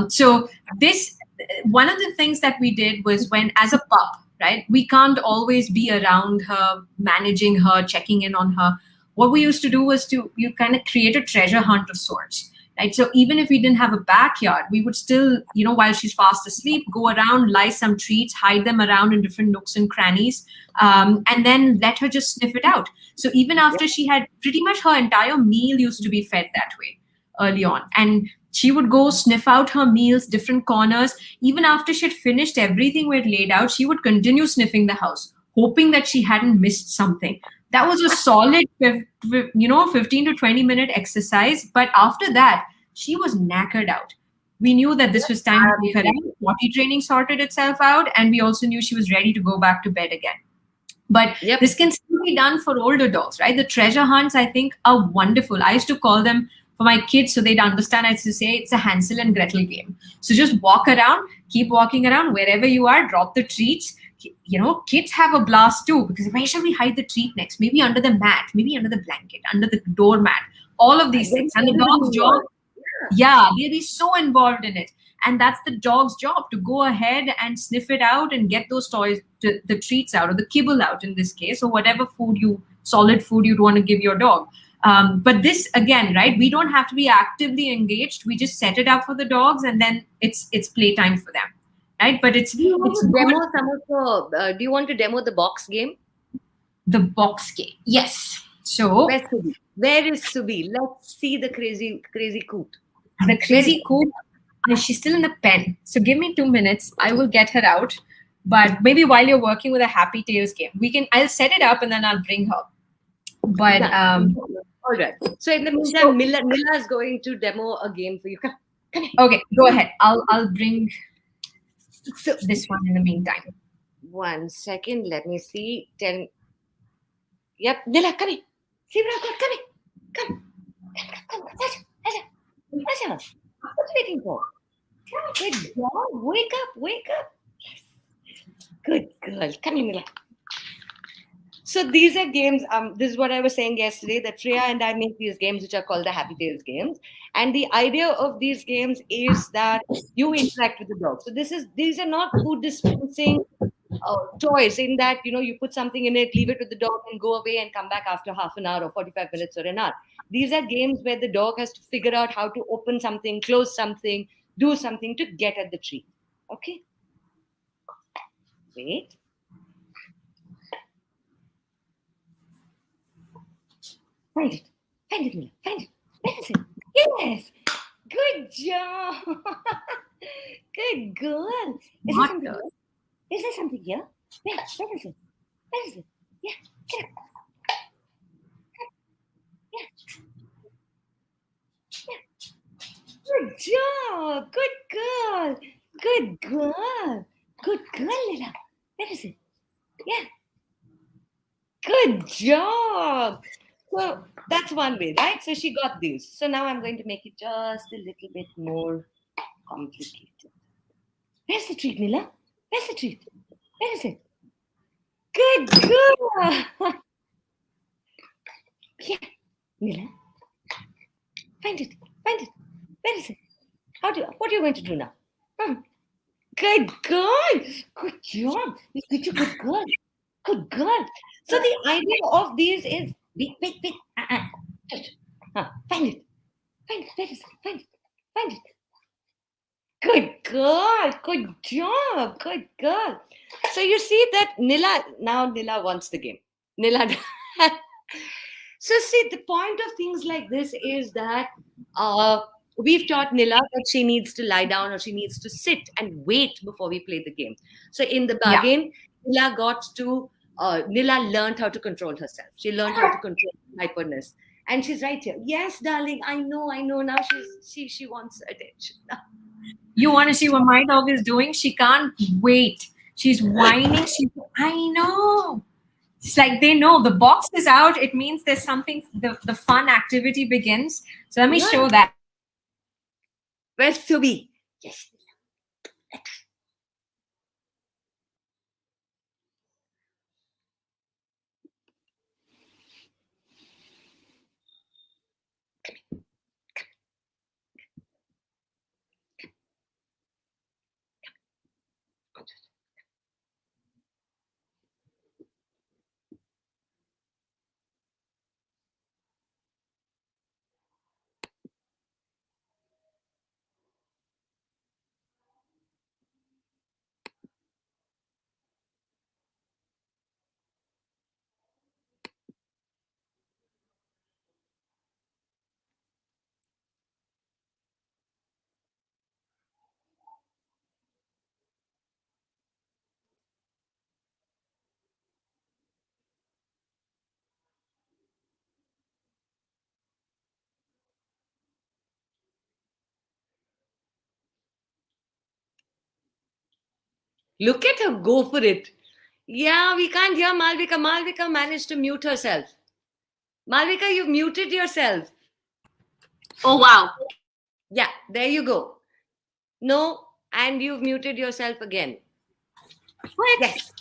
So this one of the things that we did was, when as a pup, right, we can't always be around her, managing her, checking in on her. What we used to do was you kind of create a treasure hunt of sorts. right? So even if we didn't have a backyard, we would still, while she's fast asleep, go around, lie some treats, hide them around in different nooks and crannies, and then let her just sniff it out. So even after she had pretty much her entire meal used to be fed that way early on. And she would go sniff out her meals, different corners. Even after she'd finished everything we'd laid out, she would continue sniffing the house, hoping that she hadn't missed something. That was a solid 15 to 20-minute exercise. But after that, she was knackered out. We knew that this was time to take her out. Potty training sorted itself out, and we also knew she was ready to go back to bed again. But this can still be done for older dogs, right? The treasure hunts, I think, are wonderful. I used to call them for my kids so they'd understand. I used to say it's a Hansel and Gretel game. So just walk around, keep walking around wherever you are, drop the treats. Kids have a blast too, because where shall we hide the treat next? Maybe under the mat, maybe under the blanket, under the doormat, all of these things. And the dog's job, they'll be so involved in it. And that's the dog's job, to go ahead and sniff it out and get those toys, the treats out, or the kibble out in this case, or whatever solid food you'd want to give your dog. But this, again, right, we don't have to be actively engaged. We just set it up for the dogs, and then it's playtime for them, right? But do you want to demo the box game? The box game, yes. So where is Subi? Let's see the crazy coot. The crazy coot. She's still in the pen. So give me 2 minutes. I will get her out. But maybe while you're working with a Happy Tailz game, I'll set it up and then I'll bring her. But all right. So in the meantime, Mila is going to demo a game for you. Come here. Okay, go ahead. I'll bring this one in the meantime. 1 second. Let me see. 10. Yep, Mila, come here. See what I've got? Come here. Come. What are you waiting for? Good girl. Wake up. Yes. Good girl. Come here, Mila. So these are games. This is what I was saying yesterday, that Shreya and I make these games which are called the Happy Tailz games. And the idea of these games is that you interact with the dog. So these are not food dispensing toys, in that, you put something in it, leave it with the dog, and go away and come back after half an hour or 45 minutes or an hour. These are games where the dog has to figure out how to open something, close something, do something to get at the treat. Okay? Wait. Find it, Mila. Find it. Where is it? Yes. Good job. Good girl. Is there something here? Where is it? Yeah. Get it. Good job. Good girl, Lila. Where is it? Yeah. Good job. So that's one way, right? So she got these. So now I'm going to make it just a little bit more complicated. Where's the treat, Nila? Where's the treat? Where is it? Good girl. Yeah, Nila. Find it. Where is it? What are you going to do now? Good girl. Good job. You're good girl. Good girl. So the idea of these is wait. Find it. Where is it? Find it. Good girl. Good job. Good girl. So you see that Nila wants the game. Nila. So see, the point of things like this is that we've taught Nila that she needs to lie down or she needs to sit and wait before we play the game. So in the bargain, Nila learned how to control herself. She learned how to control hyperness. And she's right here. Yes, darling, I know. Now she wants attention. You want to see what my dog is doing? She can't wait. She's whining. I know. It's like they know the box is out. It means there's something, the fun activity begins. So let me show that. Where's Subi? Yes. Look at her go for it. Yeah, we can't hear Malvika. Malvika managed to mute herself. Malvika, you've muted yourself. Oh, wow. Yeah, there you go. No, and you've muted yourself again. What? Yes.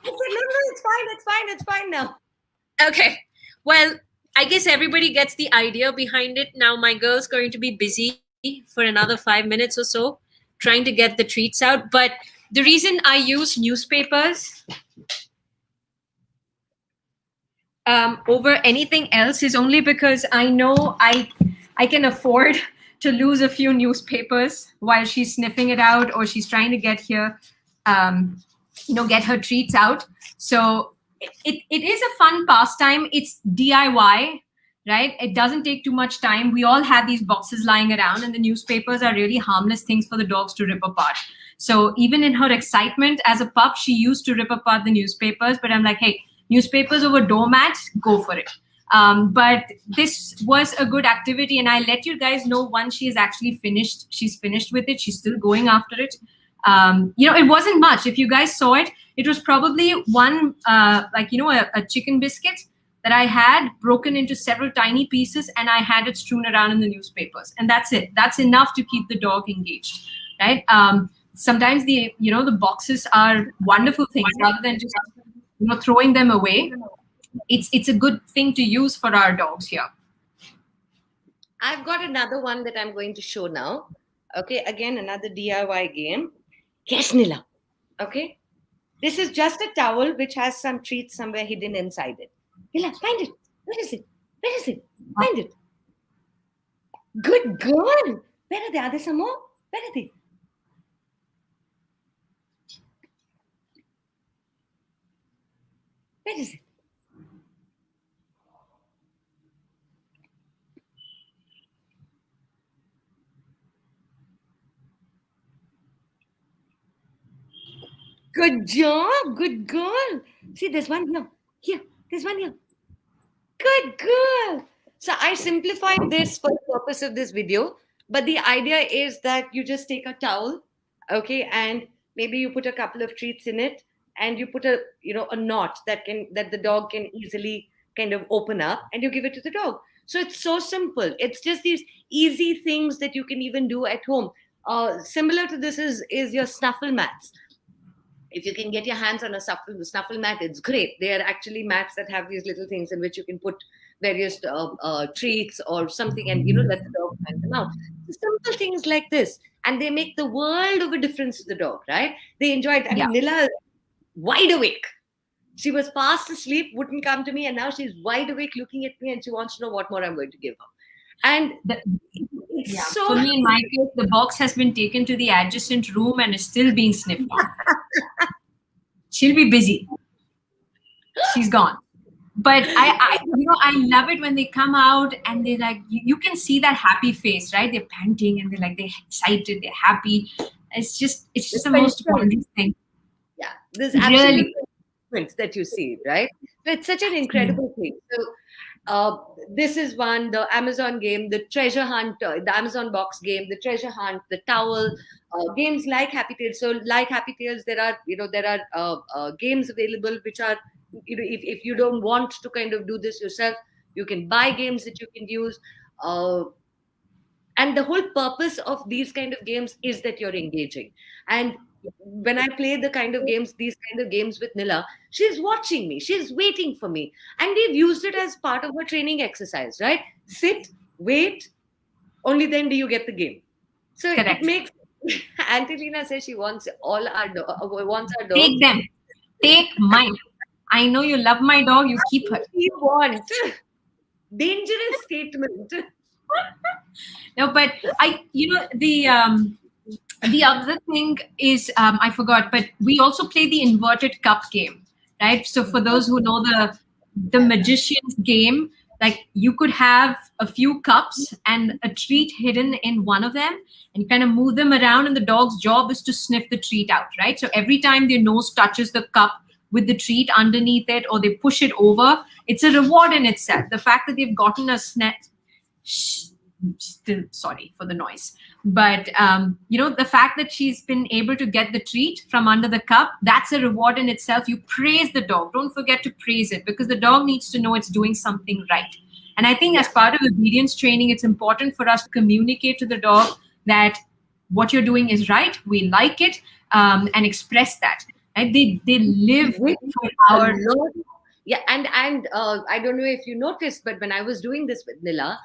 No, it's fine. It's fine. It's fine now. Okay. Well, I guess everybody gets the idea behind it. Now, my girl's going to be busy for another 5 minutes or so, trying to get the treats out. But the reason I use newspapers over anything else is only because I know I can afford to lose a few newspapers while she's sniffing it out or she's trying to get here, get her treats out. So it is a fun pastime. It's DIY, right? It doesn't take too much time. We all have these boxes lying around, and the newspapers are really harmless things for the dogs to rip apart. So even in her excitement as a pup, she used to rip apart the newspapers, but I'm like, hey, newspapers over doormats, go for it. But this was a good activity, and I let you guys know once she is actually finished. She's finished with it. She's still going after it. It wasn't much. If you guys saw it, it was probably one, a chicken biscuit that I had broken into several tiny pieces, and I had it strewn around in the newspapers, and that's it. That's enough to keep the dog engaged, right? Sometimes the boxes are wonderful things rather than just throwing them away. It's a good thing to use for our dogs here. I've got another one that I'm going to show now. Okay, again, another DIY game. Yes, Nila. Okay. This is just a towel which has some treats somewhere hidden inside it. Nila, find it. Where is it? Where is it? Find it. Good girl. Where are they? Are there some more? Where are they? Where is it? Good job. Good girl. See, there's one here. Here. There's one here. Good girl. So I simplified this for the purpose of this video. But the idea is that you just take a towel, okay, and maybe you put a couple of treats in it, and you put a knot that the dog can easily kind of open up, and you give it to the dog. So it's so simple. It's just these easy things that you can even do at home. Similar to this is your snuffle mats. If you can get your hands on a snuffle mat, it's great. They are actually mats that have these little things in which you can put various treats or something, and let the dog find them out. So simple things like this, and they make the world of a difference to the dog, right? They enjoy it. I mean, Nila, wide awake. She was fast asleep, wouldn't come to me, and now she's wide awake looking at me, and she wants to know what more I'm going to give her. And so for me, in my case, the box has been taken to the adjacent room and is still being sniffed on. She'll be busy. She's gone. But I love it when they come out and they like, you can see that happy face, right? They're panting and they're excited, they're happy. It's just the most wonderful thing. Yeah, this absolute commitment that you see, right? It's such an incredible thing. So this is one, the Amazon game, the treasure hunt, the Amazon box game, the treasure hunt, the towel, games like Happy Tails. So like Happy Tails, there are games available which are, if you don't want to kind of do this yourself, you can buy games that you can use. And the whole purpose of these kind of games is that you're engaging. And when I play these kind of games with Nila, she's watching me, she's waiting for me. And we've used it as part of a training exercise, right? Sit, wait, only then do you get the game. So Correct. It makes, Auntie Lena says she wants all our dogs. Take them. Take mine. I know you love my dog, you keep her. You want. Dangerous statement. No, but the other thing is, I forgot, but we also play the inverted cup game, right? So for those who know the magician's game, you could have a few cups and a treat hidden in one of them, and you kind of move them around, and the dog's job is to sniff the treat out, right? So every time their nose touches the cup with the treat underneath it, or they push it over, it's a reward in itself. The fact that they've gotten a still sorry for the noise. But, the fact that she's been able to get the treat from under the cup, that's a reward in itself. You praise the dog. Don't forget to praise it, because the dog needs to know it's doing something right. And I think as part of obedience training, it's important for us to communicate to the dog that what you're doing is right, we like it, and express that. Right? They live for our... Yeah, and I don't know if you noticed, but when I was doing this with Nila,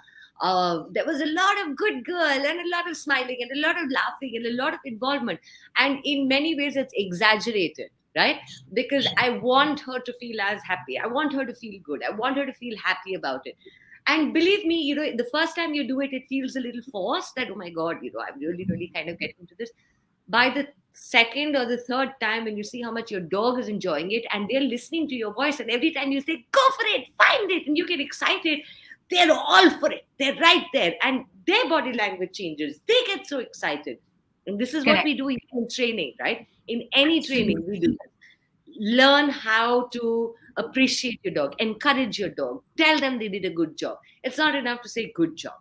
there was a lot of good girl and a lot of smiling and a lot of laughing and a lot of involvement. And in many ways, it's exaggerated, right? Because I want her to feel as happy. I want her to feel good. I want her to feel happy about it. And believe me, the first time you do it, it feels a little forced that, oh my God, I'm really, really kind of getting into this. By the second or the third time, when you see how much your dog is enjoying it and they're listening to your voice, and every time you say, go for it, find it, and you get excited, they're all for it. They're right there. And their body language changes. They get so excited. And this is what we do in training, right? In any training, we do this. Learn how to appreciate your dog, encourage your dog, tell them they did a good job. It's not enough to say good job.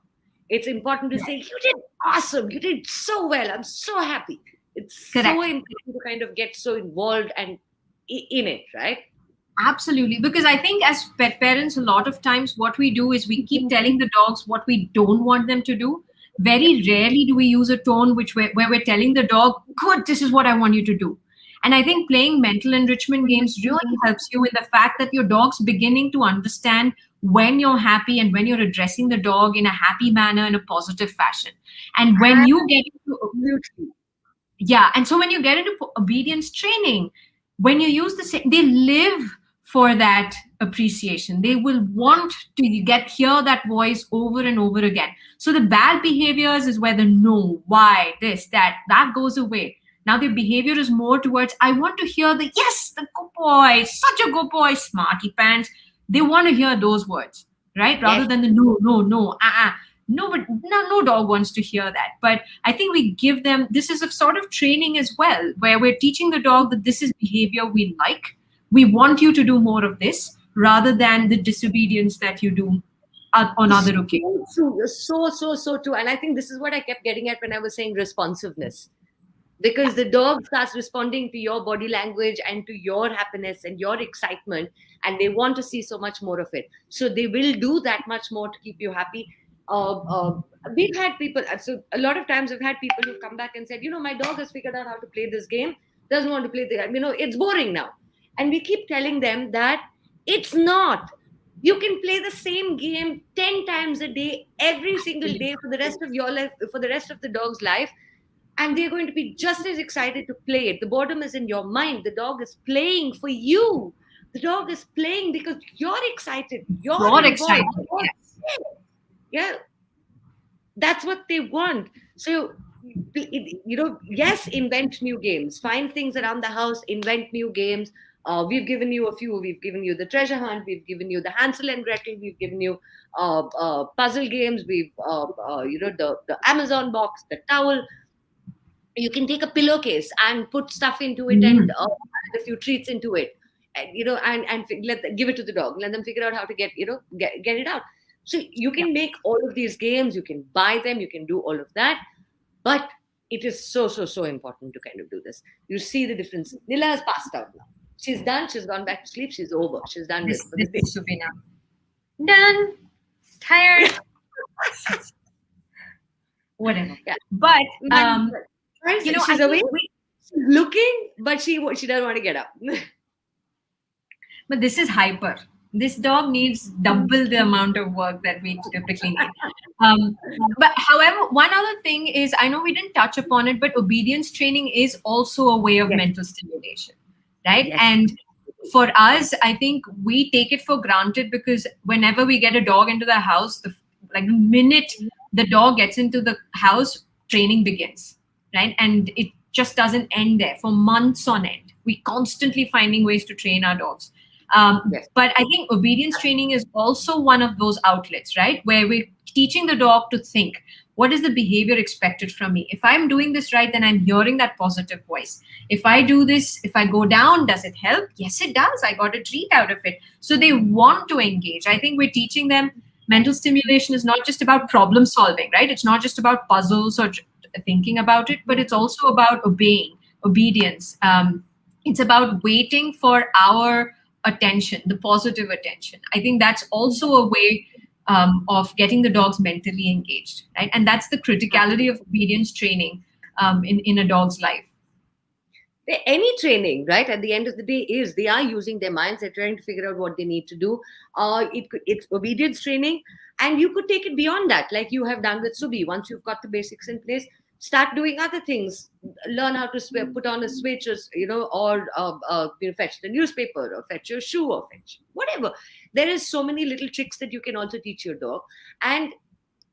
It's important to say, you did awesome. You did so well. I'm so happy. It's so important to kind of get so involved and in it, right? Absolutely. Because I think as pet parents, a lot of times what we do is we keep telling the dogs what we don't want them to do. Very rarely do we use a tone where we're telling the dog, good, this is what I want you to do. And I think playing mental enrichment games really helps you in the fact that your dog's beginning to understand when you're happy and when you're addressing the dog in a happy manner, in a positive fashion. And when you get into... Yeah. And so when you get into obedience training, when you use the same, they live for that appreciation. They will want to hear that voice over and over again. So the bad behaviors is where the no, why, this, that goes away. Now their behavior is more towards, I want to hear the yes, the good boy, such a good boy, smarty pants. They want to hear those words, right? Rather than the no, No, but no dog wants to hear that. But I think we give them, this is a sort of training as well, where we're teaching the dog that this is behavior we like. We want you to do more of this, rather than the disobedience that you do on other occasions. So true. And I think this is what I kept getting at when I was saying responsiveness. Because the dog starts responding to your body language and to your happiness and your excitement, and they want to see so much more of it. So they will do that much more to keep you happy. We've had people, so a lot of times I've had people who've come back and said, my dog has figured out how to play this game, doesn't want to play the game, it's boring now. And we keep telling them that it's not. You can play the same game 10 times a day, every single day for the rest of your life, for the rest of the dog's life. And they're going to be just as excited to play it. The boredom is in your mind. The dog is playing for you. The dog is playing because you're excited. You're excited. Yeah. That's what they want. So, yes, invent new games. Find things around the house, invent new games. We've given you a few. We've given you the treasure hunt. We've given you the Hansel and Gretel. We've given you puzzle games. We've, the Amazon box, the towel. You can take a pillowcase and put stuff into it and a few treats into it, and give it to the dog. Let them figure out how to get it out. So you can make all of these games. You can buy them. You can do all of that. But it is so important to kind of do this. You see the difference. Nila has passed out now. She's done. She's gone back to sleep. She's over. She's done this for the day. Subina. Done. Tired. Whatever. Yeah. But she's awake. She's looking, but she doesn't want to get up. But this is hyper. This dog needs double the amount of work that we typically need. But however, one other thing is, I know we didn't touch upon it, but obedience training is also a way of mental stimulation, right? Yes. And for us, I think we take it for granted because whenever we get a dog into the house, the minute the dog gets into the house, training begins. Right? And it just doesn't end there. For months on end, we constantly finding ways to train our dogs. But I think obedience training is also one of those outlets, right? Where we're teaching the dog to think, what is the behavior expected from me? If I'm doing this right, then I'm hearing that positive voice. If I do this, if I go down, does it help? Yes, it does. I got a treat out of it. So they want to engage. I think we're teaching them mental stimulation is not just about problem solving, right? It's not just about puzzles or thinking about it, but it's also about obedience. It's about waiting for our attention, the positive attention. I think that's also a way of getting the dogs mentally engaged, right? And that's the criticality of obedience training in a dog's life. Any training, right, at the end of the day, is they are using their minds, they're trying to figure out what they need to do. It's obedience training, and you could take it beyond that, like you have done with Subi. Once you've got the basics in place, start doing other things. Learn how to put on a switch, or fetch the newspaper, or fetch your shoe, or fetch whatever. There is so many little tricks that you can also teach your dog. And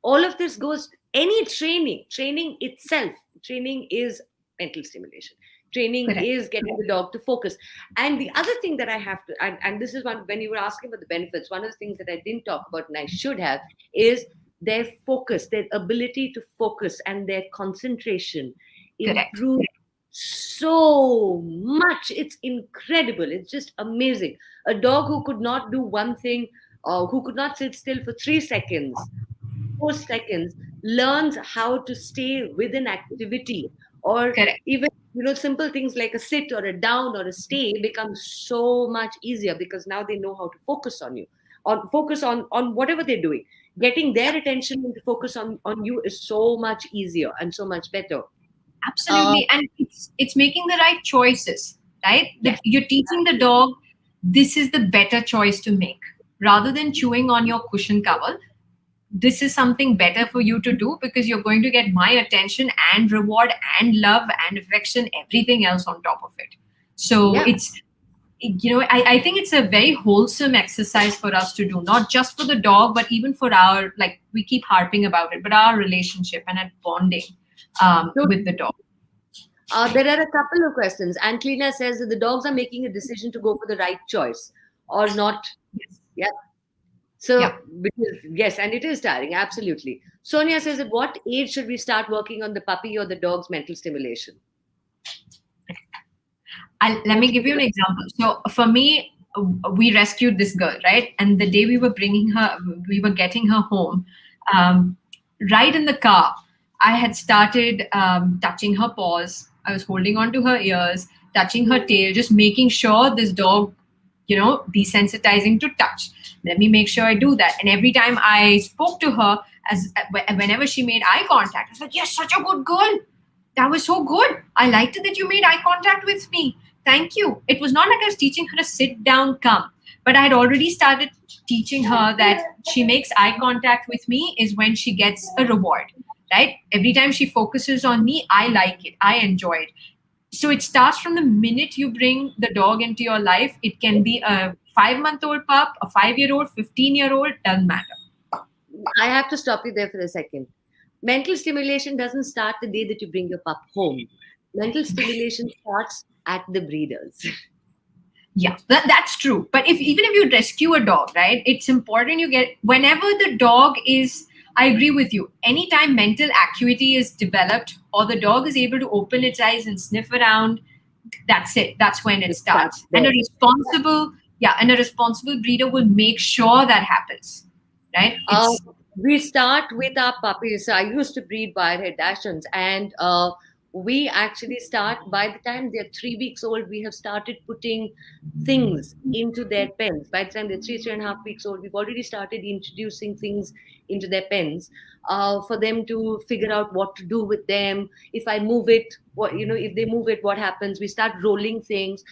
all of this goes, any training itself, training is mental stimulation. Training Correct. is getting the dog to focus. And the other thing that I have to, and this is one, when you were asking about the benefits, one of the things that I didn't talk about and I should have, is their focus, their ability to focus, and their concentration improves so much. It's incredible. It's just amazing. A dog who could not do one thing, who could not sit still for 3 seconds, 4 seconds, learns how to stay with an activity, or even simple things like a sit or a down or a stay becomes so much easier, because now they know how to focus on you, or focus on whatever they're doing. Getting their attention and to focus on you is so much easier and so much better. Absolutely. And it's making the right choices, right? You're teaching the dog, this is the better choice to make. Rather than chewing on your cushion cover, this is something better for you to do, because you're going to get my attention and reward and love and affection, everything else on top of it. So it's, I think it's a very wholesome exercise for us to do, not just for the dog, but even for our, like we keep harping about it, but our relationship and our bonding with the dog. There are a couple of questions. Anklina says that the dogs are making a decision to go for the right choice or not. Yeah. So, because, yes, and it is tiring, absolutely. Sonia says, at what age should we start working on the puppy or the dog's mental stimulation? Let me give you an example. So for me, we rescued this girl, right? And the day we were getting her home, right in the car, I had started touching her paws. I was holding on to her ears, touching her tail, just making sure this dog, desensitizing to touch. Let me make sure I do that. And every time I spoke to her, whenever she made eye contact, I was like, yes, such a good girl. That was so good. I liked it that you made eye contact with me. Thank you. It was not like I was teaching her to sit down, come. But I had already started teaching her that she makes eye contact with me is when she gets a reward, right? Every time she focuses on me, I like it. I enjoy it. So it starts from the minute you bring the dog into your life. It can be a 5-month-old pup, a 5-year-old, 15-year-old, doesn't matter. I have to stop you there for a second. Mental stimulation doesn't start the day that you bring your pup home. Mental stimulation starts at the breeders. Yeah, that's true. But even if you rescue a dog, right, it's important you get, whenever the dog is, I agree with you, anytime mental acuity is developed or the dog is able to open its eyes and sniff around, that's it. That's when it starts. And a responsible breeder will make sure that happens, right? We start with our puppies. I used to breed wire-haired Dachshunds, and we actually start, by the time they're 3 weeks old, we have started putting things into their pens. By the time they're 3.5 weeks old, we've already started introducing things into their pens for them to figure out what to do with them. If I move it, if they move it, what happens? We start rolling things.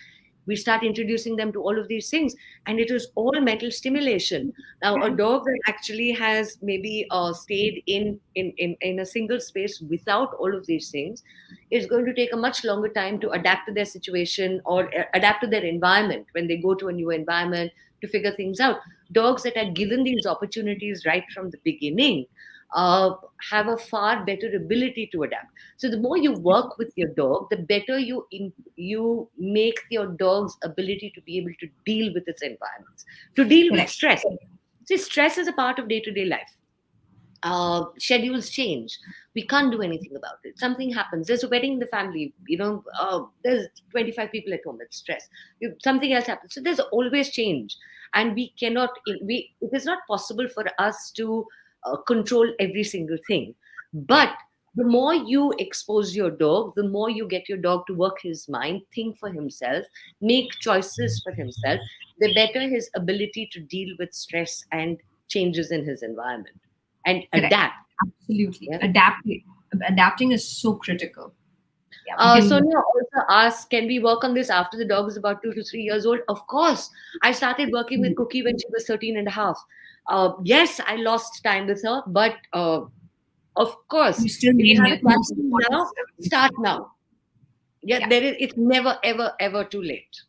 We start introducing them to all of these things, and it is all mental stimulation. Now, a dog that actually has maybe stayed in a single space without all of these things is going to take a much longer time to adapt to their situation or adapt to their environment when they go to a new environment to figure things out. Dogs that are given these opportunities right from the beginning have a far better ability to adapt. So the more you work with your dog, the better you make your dog's ability to be able to deal with its environments, to deal with stress. See, stress is a part of day-to-day life. Schedules change. We can't do anything about it. Something happens. There's a wedding in the family. There's 25 people at home. It's stress. Something else happens. So there's always change. and we cannot. It is not possible for us to control every single thing, but the more you expose your dog, the more you get your dog to work his mind, think for himself, make choices for himself, the better his ability to deal with stress and changes in his environment and Correct. adapt. Absolutely. Yeah. Adapting is so critical. Yeah, we can- Sonia also asked, can we work on this after the dog is about 2 to 3 years old? Of course. I started working with Cookie when she was 13 and a half. Yes, I lost time with her, but of course, you still if need you have a the most question important now, service. start now. Yeah, it's never, ever, ever too late.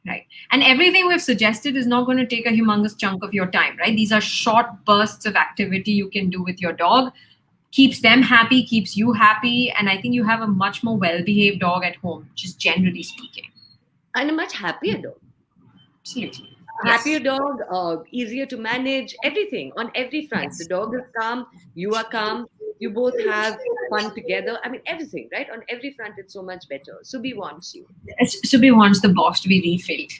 Right. And everything we've suggested is not going to take a humongous chunk of your time, right? These are short bursts of activity you can do with your dog. Keeps them happy, keeps you happy. And I think you have a much more well-behaved dog at home, just generally speaking. And a much happier dog. Absolutely. A happier dog, easier to manage, everything on every front. Yes. The dog is calm, you are calm, you both have fun together. I mean, everything, right? On every front, it's so much better. Subi wants you. Subi wants the box to be refilled.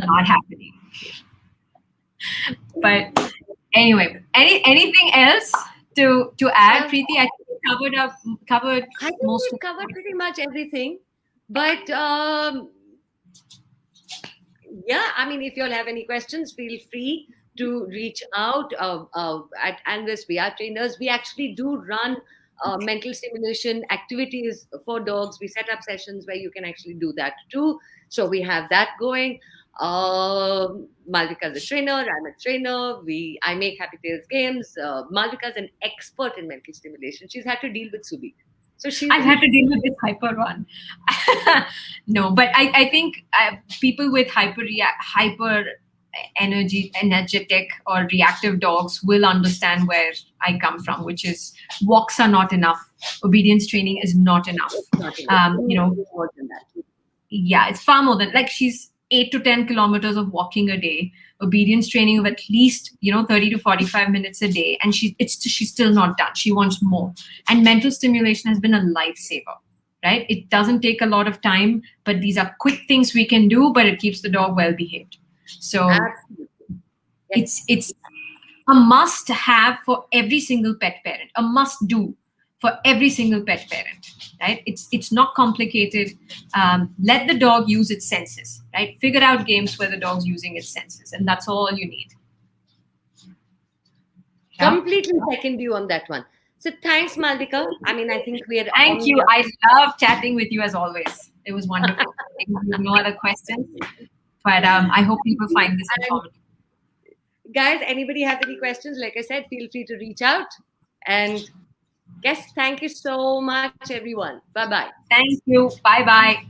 Not happening. But anyway, anything else to add, Preeti? I think we covered I think most we've of covered pretty much everything. But yeah, I mean, if you all have any questions, feel free to reach out at Anvis. We are trainers. We actually do run mental stimulation activities for dogs. We set up sessions where you can actually do that too. So we have that going. Malvika is a trainer. I'm a trainer. I make Happy Tailz games. Malvika is an expert in mental stimulation. She's had to deal with Subi. So I've had to deal with this hyper one. No, but I think people with energetic or reactive dogs will understand where I come from, which is walks are not enough. Obedience training is not enough. More than that. Yeah, it's far more than, like, she's 8 to 10 kilometers of walking a day, obedience training of at least 30 to 45 minutes a day, and she's still not done. She wants more. And mental stimulation has been a lifesaver, right? It doesn't take a lot of time, but these are quick things we can do, but it keeps the dog well behaved. So Absolutely. Yes. it's a must have for every single pet parent, a must do for every single pet parent, right? It's not complicated. Let the dog use its senses, right? Figure out games where the dog's using its senses, and that's all you need. Yeah? Completely second you on that one. So thanks, Malvika. I mean, I think we are. Thank you. I love chatting with you as always. It was wonderful. No other questions, but I hope people find this informative. Guys, anybody have any questions? Like I said, feel free to reach out. And yes, thank you so much, everyone. Bye-bye. Thank you. Bye-bye.